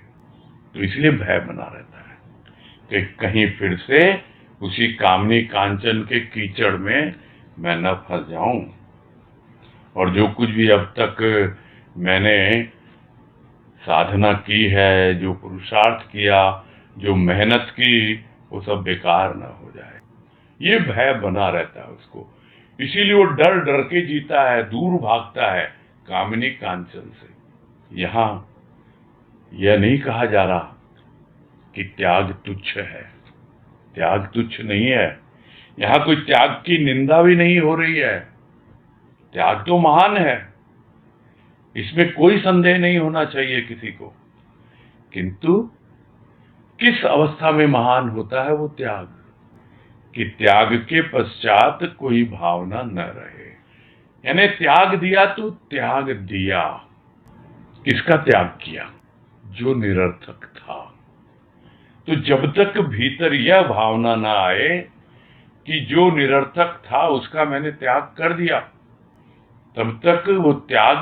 तो इसलिए भय बना रहता है कि कहीं फिर से उसी कामनी कांचन के कीचड़ में मैं न फंस जाऊं, और जो कुछ भी अब तक मैंने साधना की है, जो पुरुषार्थ किया, जो मेहनत की, वो सब बेकार न हो जाए। ये भय बना रहता है उसको। इसीलिए वो डर डर के जीता है, दूर भागता है कामिनी कांचन से। यहां यह नहीं कहा जा रहा कि त्याग तुच्छ है। त्याग तुच्छ नहीं है। यहां कोई त्याग की निंदा भी नहीं हो रही है। त्याग तो महान है, इसमें कोई संदेह नहीं होना चाहिए किसी को। किंतु किस अवस्था में महान होता है वो त्याग, कि त्याग के पश्चात कोई भावना न रहे। यानी त्याग दिया तो त्याग दिया। किसका त्याग किया? जो निरर्थक था। तो जब तक भीतर यह भावना ना आए कि जो निरर्थक था उसका मैंने त्याग कर दिया, तब तक वो त्याग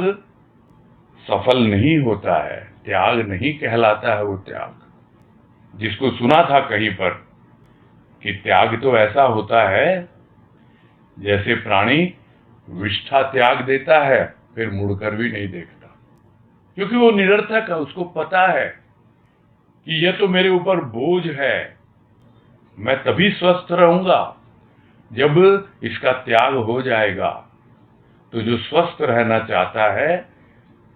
सफल नहीं होता है, त्याग नहीं कहलाता है वो त्याग। जिसको सुना था कहीं पर कि त्याग तो ऐसा होता है जैसे प्राणी विष्ठा त्याग देता है, फिर मुड़कर भी नहीं देखता, क्योंकि वो निरर्थक है। उसको पता है कि यह तो मेरे ऊपर बोझ है, मैं तभी स्वस्थ रहूंगा जब इसका त्याग हो जाएगा। तो जो स्वस्थ रहना चाहता है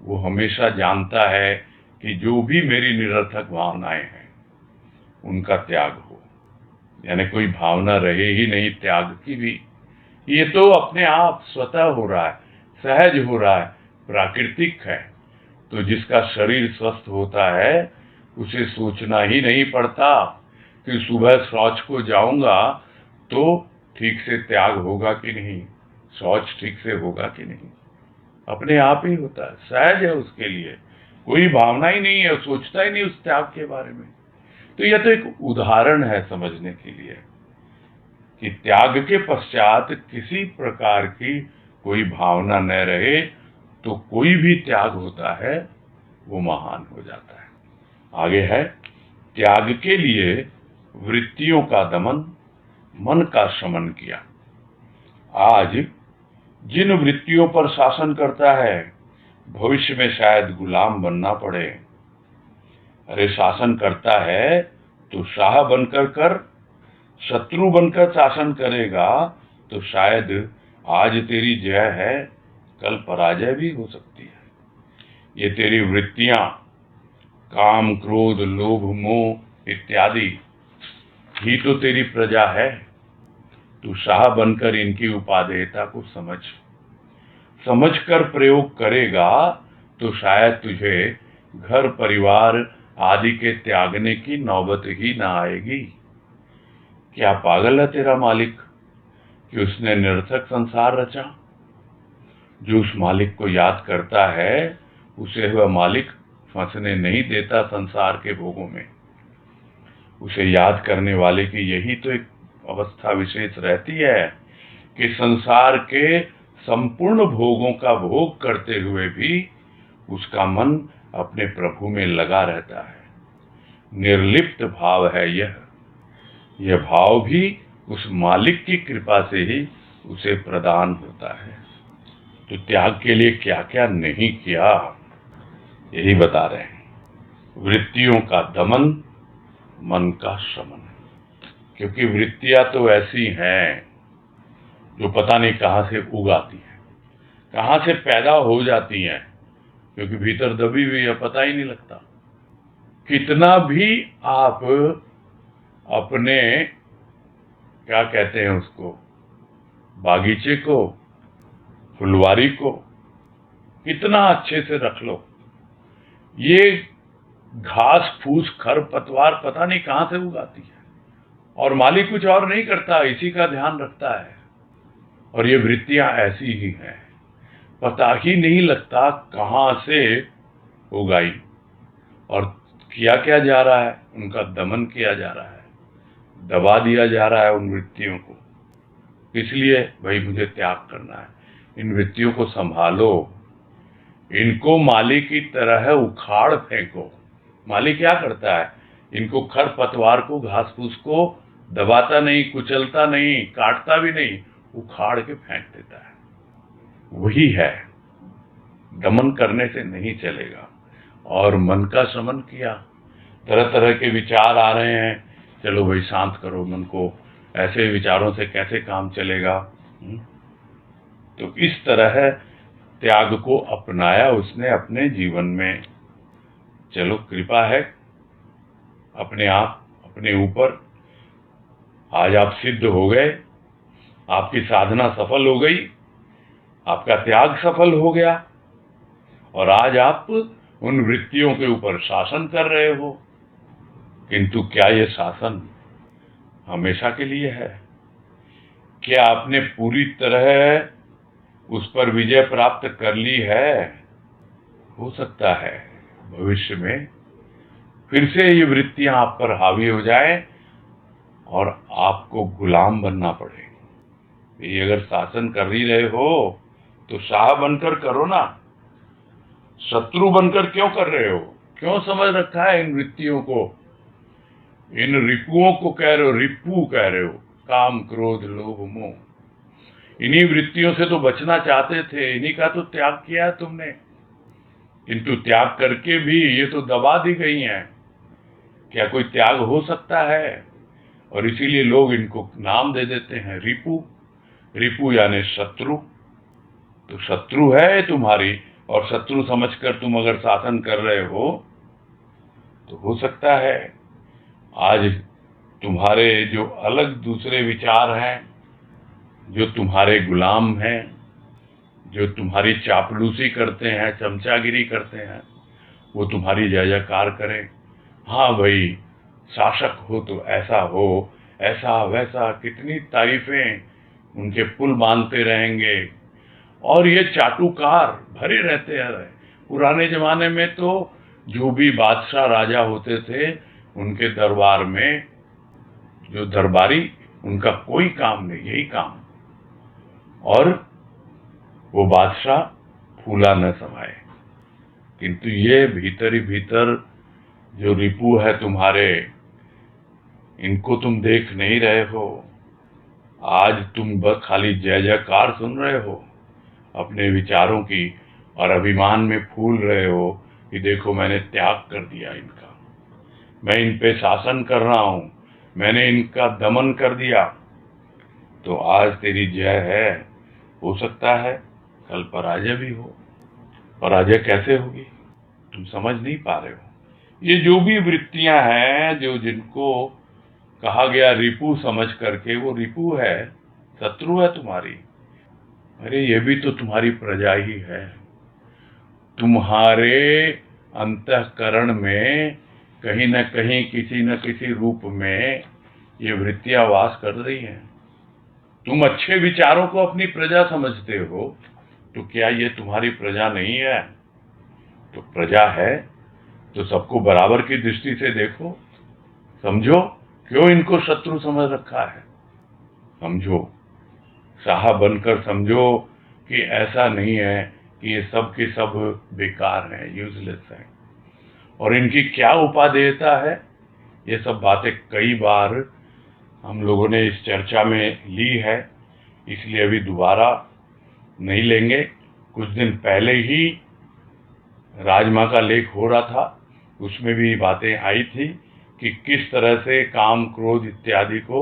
वो हमेशा जानता है कि जो भी मेरी निरर्थक भावनाएं हैं उनका त्याग हो, यानी कोई भावना रहे ही नहीं त्याग की भी, ये तो अपने आप स्वतः हो रहा है, सहज हो रहा है, प्राकृतिक है। तो जिसका शरीर स्वस्थ होता है उसे सोचना ही नहीं पड़ता कि सुबह शौच को जाऊंगा तो ठीक से त्याग होगा कि नहीं, शौच ठीक से होगा कि नहीं। अपने आप ही होता है, सहज है, उसके लिए कोई भावना ही नहीं है, सोचता ही नहीं उस त्याग के बारे में। तो यह तो एक उदाहरण है समझने के लिए कि त्याग के पश्चात किसी प्रकार की कोई भावना न रहे तो कोई भी त्याग होता है वो महान हो जाता है। आगे है, त्याग के लिए वृत्तियों का दमन, मन का शमन किया। आज जिन वृत्तियों पर शासन करता है भविष्य में शायद गुलाम बनना पड़े। अरे शासन करता है तो शाह बनकर कर, शत्रु बनकर शासन करेगा तो शायद आज तेरी जय है कल पराजय भी हो सकती है। ये तेरी वृत्तियां, काम क्रोध लोभ मोह इत्यादि ही तो तेरी प्रजा है। तू शाह बनकर इनकी उपादेयता को समझकर प्रयोग करेगा तो शायद तुझे घर परिवार आदि के त्यागने की नौबत ही ना आएगी। क्या पागल है तेरा मालिक कि उसने निरर्थक संसार रचा। जो उस मालिक को याद करता है उसे वह मालिक फंसने नहीं देता संसार के भोगों में। उसे याद करने वाले की यही तो एक अवस्था विशेष रहती है कि संसार के संपूर्ण भोगों का भोग करते हुए भी उसका मन अपने प्रभु में लगा रहता है। निर्लिप्त भाव है यह भाव भी उस मालिक की कृपा से ही उसे प्रदान होता है। तो त्याग के लिए क्या क्या नहीं किया यही बता रहे हैं। वृत्तियों का दमन, मन का शमन, क्योंकि वृत्तियां तो ऐसी हैं जो पता नहीं कहां से उगाती हैं, कहां से पैदा हो जाती हैं, क्योंकि भीतर दबी हुई है, पता ही नहीं लगता। कितना भी आप अपने क्या कहते हैं उसको, बागीचे को, फुलवारी को कितना अच्छे से रख लो, ये घास फूस खर पतवार पता नहीं कहां से उगाती है और मालिक कुछ और नहीं करता, इसी का ध्यान रखता है। और ये वृत्तियां ऐसी ही हैं, पता ही नहीं लगता कहां से उगाई और किया क्या जा रहा है, उनका दमन किया जा रहा है, दबा दिया जा रहा है उन वृत्तियों को। इसलिए भाई मुझे त्याग करना है, इन वृत्तियों को संभालो, इनको मालिक की तरह उखाड़ फेंको। मालिक क्या करता है, इनको खर पतवार को, घास फूस को दबाता नहीं, कुचलता नहीं, काटता भी नहीं, उखाड़ के फेंक देता है। वही है, दमन करने से नहीं चलेगा। और मन का शमन किया, तरह तरह के विचार आ रहे हैं, चलो भाई शांत करो मन को, ऐसे विचारों से कैसे काम चलेगा। तो इस तरह त्याग को अपनाया उसने अपने जीवन में। चलो कृपा है अपने आप अपने ऊपर, आज आप सिद्ध हो गए, आपकी साधना सफल हो गई, आपका त्याग सफल हो गया और आज आप उन वृत्तियों के ऊपर शासन कर रहे हो। किंतु क्या ये शासन हमेशा के लिए है? क्या आपने पूरी तरह उस पर विजय प्राप्त कर ली है? हो सकता है भविष्य में फिर से ये वृत्तियां आप पर हावी हो जाए और आपको गुलाम बनना पड़े। ये अगर शासन कर ही रहे हो तो शाह बनकर करो ना, शत्रु बनकर क्यों कर रहे हो? क्यों समझ रखा है इन वृत्तियों को, इन रिपुओं को कह रहे हो, रिपू कह रहे हो, काम क्रोध लोभ मोह। इन्हीं वृत्तियों से तो बचना चाहते थे, इन्हीं का तो त्याग किया है तुमने। किंतु त्याग करके भी ये तो दबा दी गई हैं। क्या कोई त्याग हो सकता है? और इसीलिए लोग इनको नाम दे देते हैं रिपू। रिपू यानी शत्रु। तो शत्रु है तुम्हारी, और शत्रु समझकर तुम अगर शासन कर रहे हो तो हो सकता है आज तुम्हारे जो अलग दूसरे विचार हैं जो तुम्हारे गुलाम हैं, जो तुम्हारी चापलूसी करते हैं, चमचागिरी करते हैं, वो तुम्हारी जय जयकार करें। हाँ भाई, शासक हो तो ऐसा हो, ऐसा वैसा, कितनी तारीफें उनके पुल बांधते रहेंगे। और ये चाटुकार भरे रहते हैं। पुराने जमाने में तो जो भी बादशाह राजा होते थे, उनके दरबार में जो दरबारी, उनका कोई काम नहीं, यही काम। और वो बादशाह फूला न समाये। किंतु ये भीतर ही भीतर जो रिपू है तुम्हारे, इनको तुम देख नहीं रहे हो। आज तुम बस खाली जय जयकार सुन रहे हो अपने विचारों की, और अभिमान में फूल रहे हो कि देखो मैंने त्याग कर दिया इनका, मैं इन पे शासन कर रहा हूं, मैंने इनका दमन कर दिया। तो आज तेरी जय है, हो सकता है कल पराजय भी हो। पराजय कैसे होगी, तुम समझ नहीं पा रहे हो। ये जो भी वृत्तियां हैं, जो जिनको कहा गया रिपू समझ करके, वो रिपू है, शत्रु है तुम्हारी। अरे ये भी तो तुम्हारी प्रजा ही है। तुम्हारे अंतःकरण में कहीं न कहीं, किसी न किसी रूप में ये वृत्तियां वास कर रही हैं। तुम अच्छे विचारों को अपनी प्रजा समझते हो, तो क्या ये तुम्हारी प्रजा नहीं है? तो प्रजा है तो सबको बराबर की दृष्टि से देखो, समझो। क्यों इनको शत्रु समझ रखा है? समझो, साहब बनकर समझो कि ऐसा नहीं है कि ये सब के सब बेकार हैं, यूजलेस हैं। और इनकी क्या उपादेयता है, ये सब बातें कई बार हम लोगों ने इस चर्चा में ली है, इसलिए अभी दोबारा नहीं लेंगे। कुछ दिन पहले ही राजमा का लेख हो रहा था, उसमें भी बातें आई थी कि किस तरह से काम, क्रोध इत्यादि को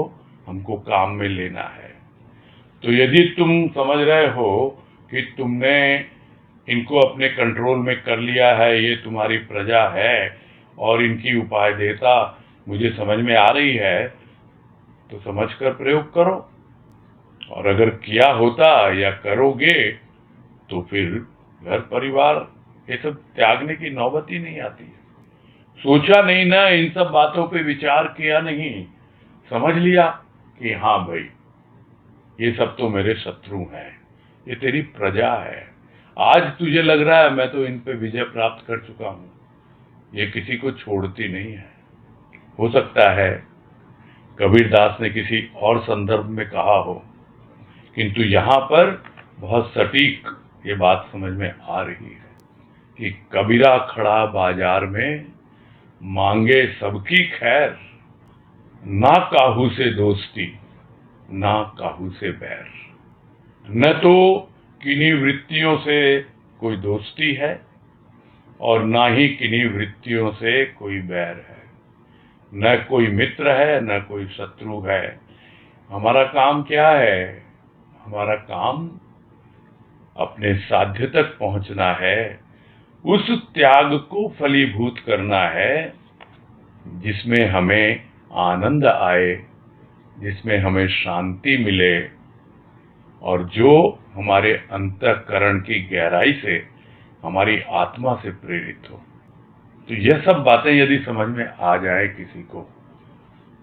हमको काम में लेना है। तो यदि तुम समझ रहे हो कि तुमने इनको अपने कंट्रोल में कर लिया है, ये तुम्हारी प्रजा है और इनकी उपादेयता मुझे समझ में आ रही है, तो समझकर प्रयोग करो। और अगर किया होता या करोगे तो फिर घर परिवार ये सब त्यागने की नौबत ही नहीं आती। सोचा नहीं ना, इन सब बातों पे विचार किया नहीं, समझ लिया कि हाँ भाई ये सब तो मेरे शत्रु हैं, ये तेरी प्रजा है। आज तुझे लग रहा है मैं तो इन पे विजय प्राप्त कर चुका हूं, ये किसी को छोड़ती नहीं है। हो सकता है कबीरदास ने किसी और संदर्भ में कहा हो, किंतु यहाँ पर बहुत सटीक ये बात समझ में आ रही है कि कबीरा खड़ा बाजार में, मांगे सबकी खैर, ना काहू से दोस्ती, ना काहू से बैर। न तो किन्हीं वृत्तियों से कोई दोस्ती है और ना ही किन्हीं वृत्तियों से कोई बैर है। न कोई मित्र है, न कोई शत्रु है। हमारा काम क्या है? हमारा काम अपने साध्य तक पहुंचना है, उस त्याग को फलीभूत करना है जिसमें हमें आनंद आए, जिसमें हमें शांति मिले, और जो हमारे अंतःकरण की गहराई से, हमारी आत्मा से प्रेरित हो। तो यह सब बातें यदि समझ में आ जाए किसी को,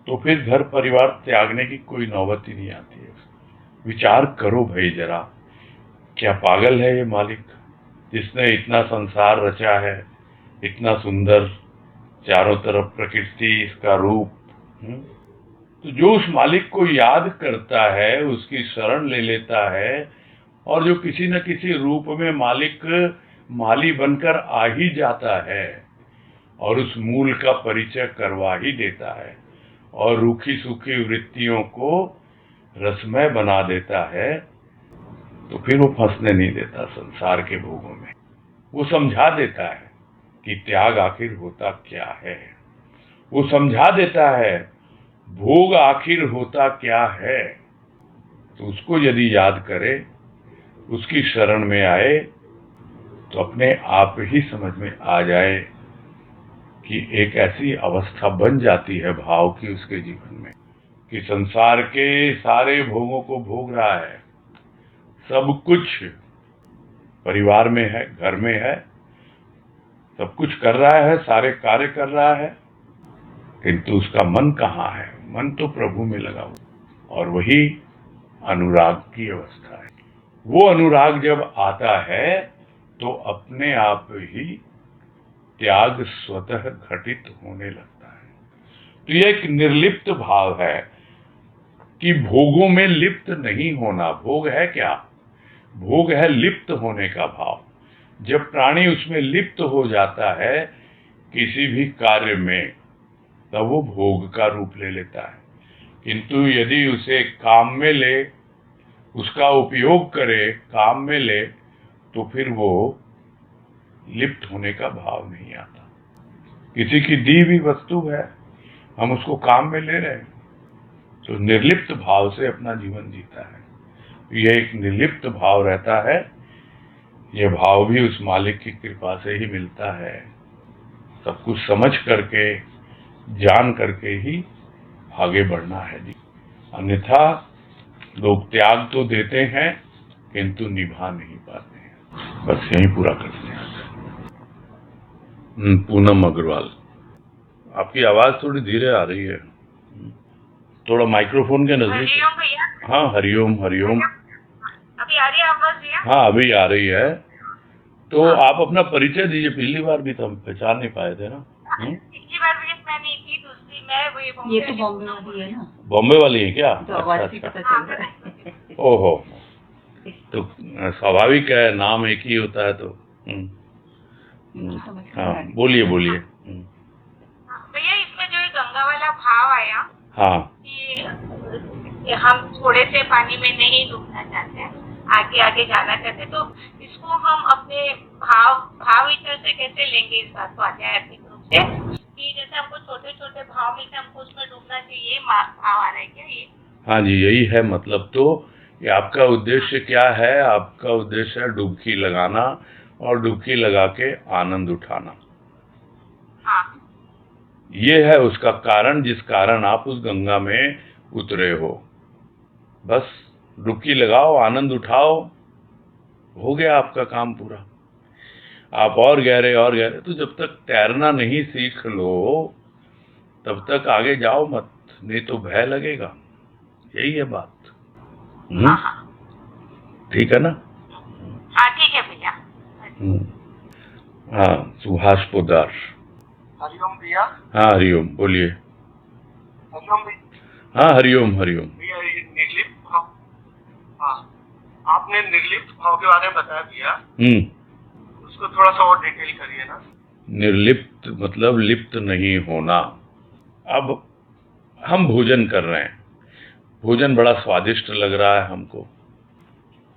तो फिर घर परिवार त्यागने की कोई नौबत ही नहीं आती है। विचार करो भाई जरा, क्या पागल है ये मालिक जिसने इतना संसार रचा है, इतना सुंदर, चारों तरफ प्रकृति, इसका रूप। तो जो उस मालिक को याद करता है, उसकी शरण ले लेता है, और जो किसी न किसी रूप में मालिक माली बनकर आ ही जाता है और उस मूल का परिचय करवा ही देता है और रूखी सूखी वृत्तियों को रसमय बना देता है, तो फिर वो फंसने नहीं देता संसार के भोगों में। वो समझा देता है कि त्याग आखिर होता क्या है। वो समझा देता है भोग आखिर होता क्या है। तो उसको यदि याद करे, उसकी शरण में आए, तो अपने आप ही समझ में आ जाए कि एक ऐसी अवस्था बन जाती है भाव की उसके जीवन में कि संसार के सारे भोगों को भोग रहा है, सब कुछ परिवार में है, घर में है, सब कुछ कर रहा है, सारे कार्य कर रहा है, किंतु उसका मन कहाँ है? मन तो प्रभु में लगा हुआ, और वही अनुराग की अवस्था है। वो अनुराग जब आता है तो अपने आप ही त्याग स्वतः घटित होने लगता है। तो यह एक निर्लिप्त भाव है कि भोगों में लिप्त नहीं होना। भोग है क्या? भोग है लिप्त होने का भाव। जब प्राणी उसमें लिप्त हो जाता है किसी भी कार्य में, तब वो भोग का रूप ले लेता है। किंतु यदि उसे काम में ले, उसका उपयोग करे, काम में ले, तो फिर वो लिप्त होने का भाव नहीं आता। किसी की दी हुई वस्तु है, हम उसको काम में ले रहे हैं, तो निर्लिप्त भाव से अपना जीवन जीता है। यह एक निर्लिप्त भाव रहता है। यह भाव भी उस मालिक की कृपा से ही मिलता है। सब कुछ समझ करके, जान करके ही आगे बढ़ना है जी। अन्यथा लोग त्याग तो देते हैं किंतु निभा नहीं पाते हैं। बस यही पूरा करते हैं। पूनम अग्रवाल, आपकी आवाज थोड़ी धीरे आ रही है, थोड़ा माइक्रोफोन के नजदीक। हरिओम भैया। हाँ, हरिओम हरिओम। अभी आ रही है आवाज भैया? हाँ, अभी आ रही है। तो आप अपना परिचय दीजिए। पिछली बार भी तो हम पहचान नहीं पाए थे ना। पिछली बार भी मैं नहीं थी, दूसरी मैं वही ये तो बॉम्बे वाली है ना? बॉम्बे वाली है क्या? तो आवाज से पता चल रहा है। ओहो, तो स्वाभाविक है, नाम एक ही होता है तो। हाँ, बोलिए बोलिए। भैया, इसमें जो गंगा वाला भाव आया, हाँ, कि हम थोड़े से पानी में नहीं डूबना चाहते हैं, आगे आगे जाना चाहते हैं, तो इसको हम अपने भाव इच्छा से कैसे लेंगे इस बात को आध्यात्मिक रूप से, कि जैसे हमको छोटे छोटे भाव मिलते हैं, हमको उसमें डूबना चाहिए, भाव आ रहा है क्या ये? हाँ जी, यही है मतलब। तो ये आपका उद्देश्य क्या है? आपका उद्देश्य है डुबकी लगाना, और डुबकी लगा के आनंद उठाना। हाँ। ये है उसका कारण, जिस कारण आप उस गंगा में उतरे हो। बस डुबकी लगाओ, आनंद उठाओ, हो गया आपका काम पूरा। आप और गहरे और गहरे, तो जब तक तैरना नहीं सीख लो तब तक आगे जाओ मत, नहीं तो भय लगेगा। यही है बात। ठीक है ना? हाँ, ठीक है भैया। हाँ, सुभाष पोदार। हरिओम भैया। हाँ, हरिओम, बोलिए। हरिओम भैया। हाँ, हरिओम हरिओम। भैया, ये निर्लिप्त भाव, हाँ, आपने निर्लिप्त भाव के बारे में बताया भैया, उसको थोड़ा सा और डिटेल करिए ना। निर्लिप्त मतलब लिप्त नहीं होना। अब हम भोजन कर रहे हैं, भोजन बड़ा स्वादिष्ट लग रहा है हमको।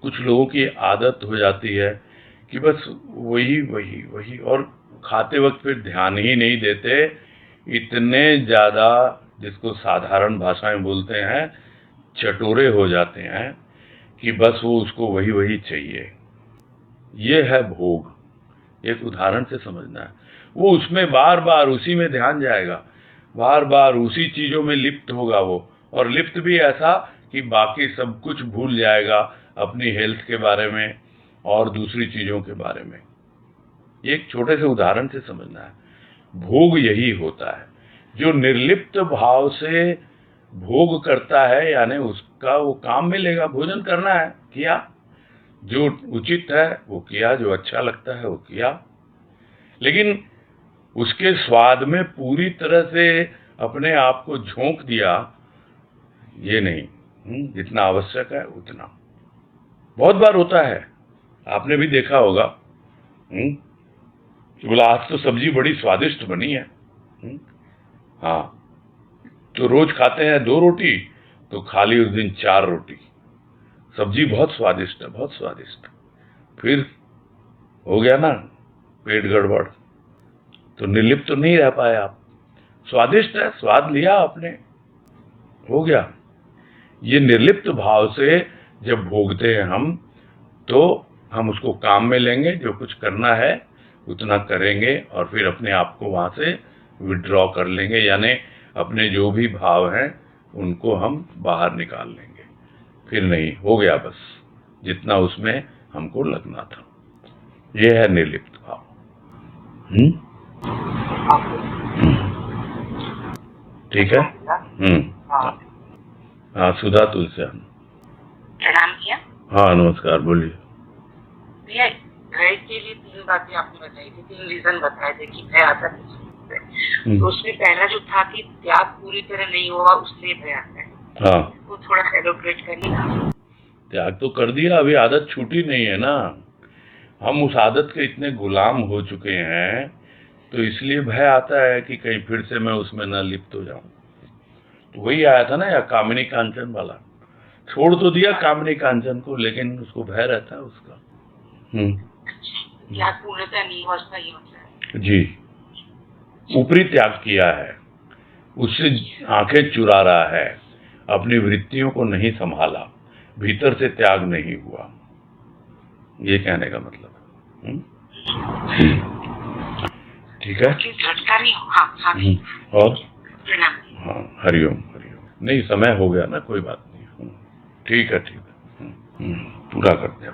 कुछ लोगों की आदत हो जाती है कि बस वही वही वही, और खाते वक्त फिर ध्यान ही नहीं देते। इतने ज़्यादा, जिसको साधारण भाषा में बोलते हैं, चटोरे हो जाते हैं कि बस वो उसको वही वही चाहिए। ये है भोग। एक उदाहरण से समझना है। वो उसमें बार बार उसी में ध्यान जाएगा, बार बार उसी चीज़ों में लिप्त होगा वो, और लिप्त भी ऐसा कि बाकी सब कुछ भूल जाएगा, अपनी हेल्थ के बारे में और दूसरी चीज़ों के बारे में। ये एक छोटे से उदाहरण से समझना है। भोग यही होता है। जो निर्लिप्त भाव से भोग करता है, यानी उसका वो काम मिलेगा। भोजन करना है, किया, जो उचित है वो किया, जो अच्छा लगता है वो किया, लेकिन उसके स्वाद में पूरी तरह से अपने आप को झोंक दिया, ये नहीं। जितना आवश्यक है उतना। बहुत बार होता है, आपने भी देखा होगा कि बोला आज तो सब्जी बड़ी स्वादिष्ट बनी है। हाँ, तो रोज खाते हैं 2 रोटी, तो खाली उस दिन 4 रोटी। सब्जी बहुत स्वादिष्ट है, बहुत स्वादिष्ट। फिर हो गया ना पेट गड़बड़, तो निर्लिप्त तो नहीं रह पाए आप। स्वादिष्ट है, स्वाद लिया आपने, हो गया। ये निर्लिप्त भाव से जब भोगते हैं हम, तो हम उसको काम में लेंगे, जो कुछ करना है उतना करेंगे, और फिर अपने आप को वहाँ से विड्रॉ कर लेंगे, यानी अपने जो भी भाव हैं उनको हम बाहर निकाल लेंगे। फिर नहीं, हो गया बस जितना उसमें हमको लगना था। ये है निर्लिप्त भाव। ठीक है। हाँ, सुधा तुलसियान। प्रणाम किया। हाँ, नमस्कार, बोलिए। भैया, भय के लिए 3 बातें आपने बताई थी, 3 रीजन बताए थे कि भय आता है। तो उसमें पहला जो था कि त्याग पूरी तरह नहीं हुआ, उससे भय आता है। हाँ, वो थोड़ा एलोब्रेट करिए। त्याग तो कर दिया, अभी आदत छूटी नहीं है ना। हम उस आदत के इतने गुलाम हो चुके हैं, तो इसलिए भय आता है कि कहीं फिर से मैं उसमें न लिप्त हो जाऊं। तो वही आया था ना, या कामिनी कांचन वाला। छोड़ तो दिया कामिनी कांचन को, लेकिन उसको भय रहता है उसका। त्याग पूर्णतः नहीं हुआ, उसका ये मतलब है। जी, ऊपरी त्याग किया है, उससे आंखें चुरा रहा है, अपनी वृत्तियों को नहीं संभाला, भीतर से त्याग नहीं हुआ, ये कहने का मतलब है। ठीक है। झटका नहीं हुआ। और हाँ, हरिओम हरिओम। नहीं, समय हो गया ना, कोई बात नहीं। ठीक है, ठीक है, पूरा करते हैं।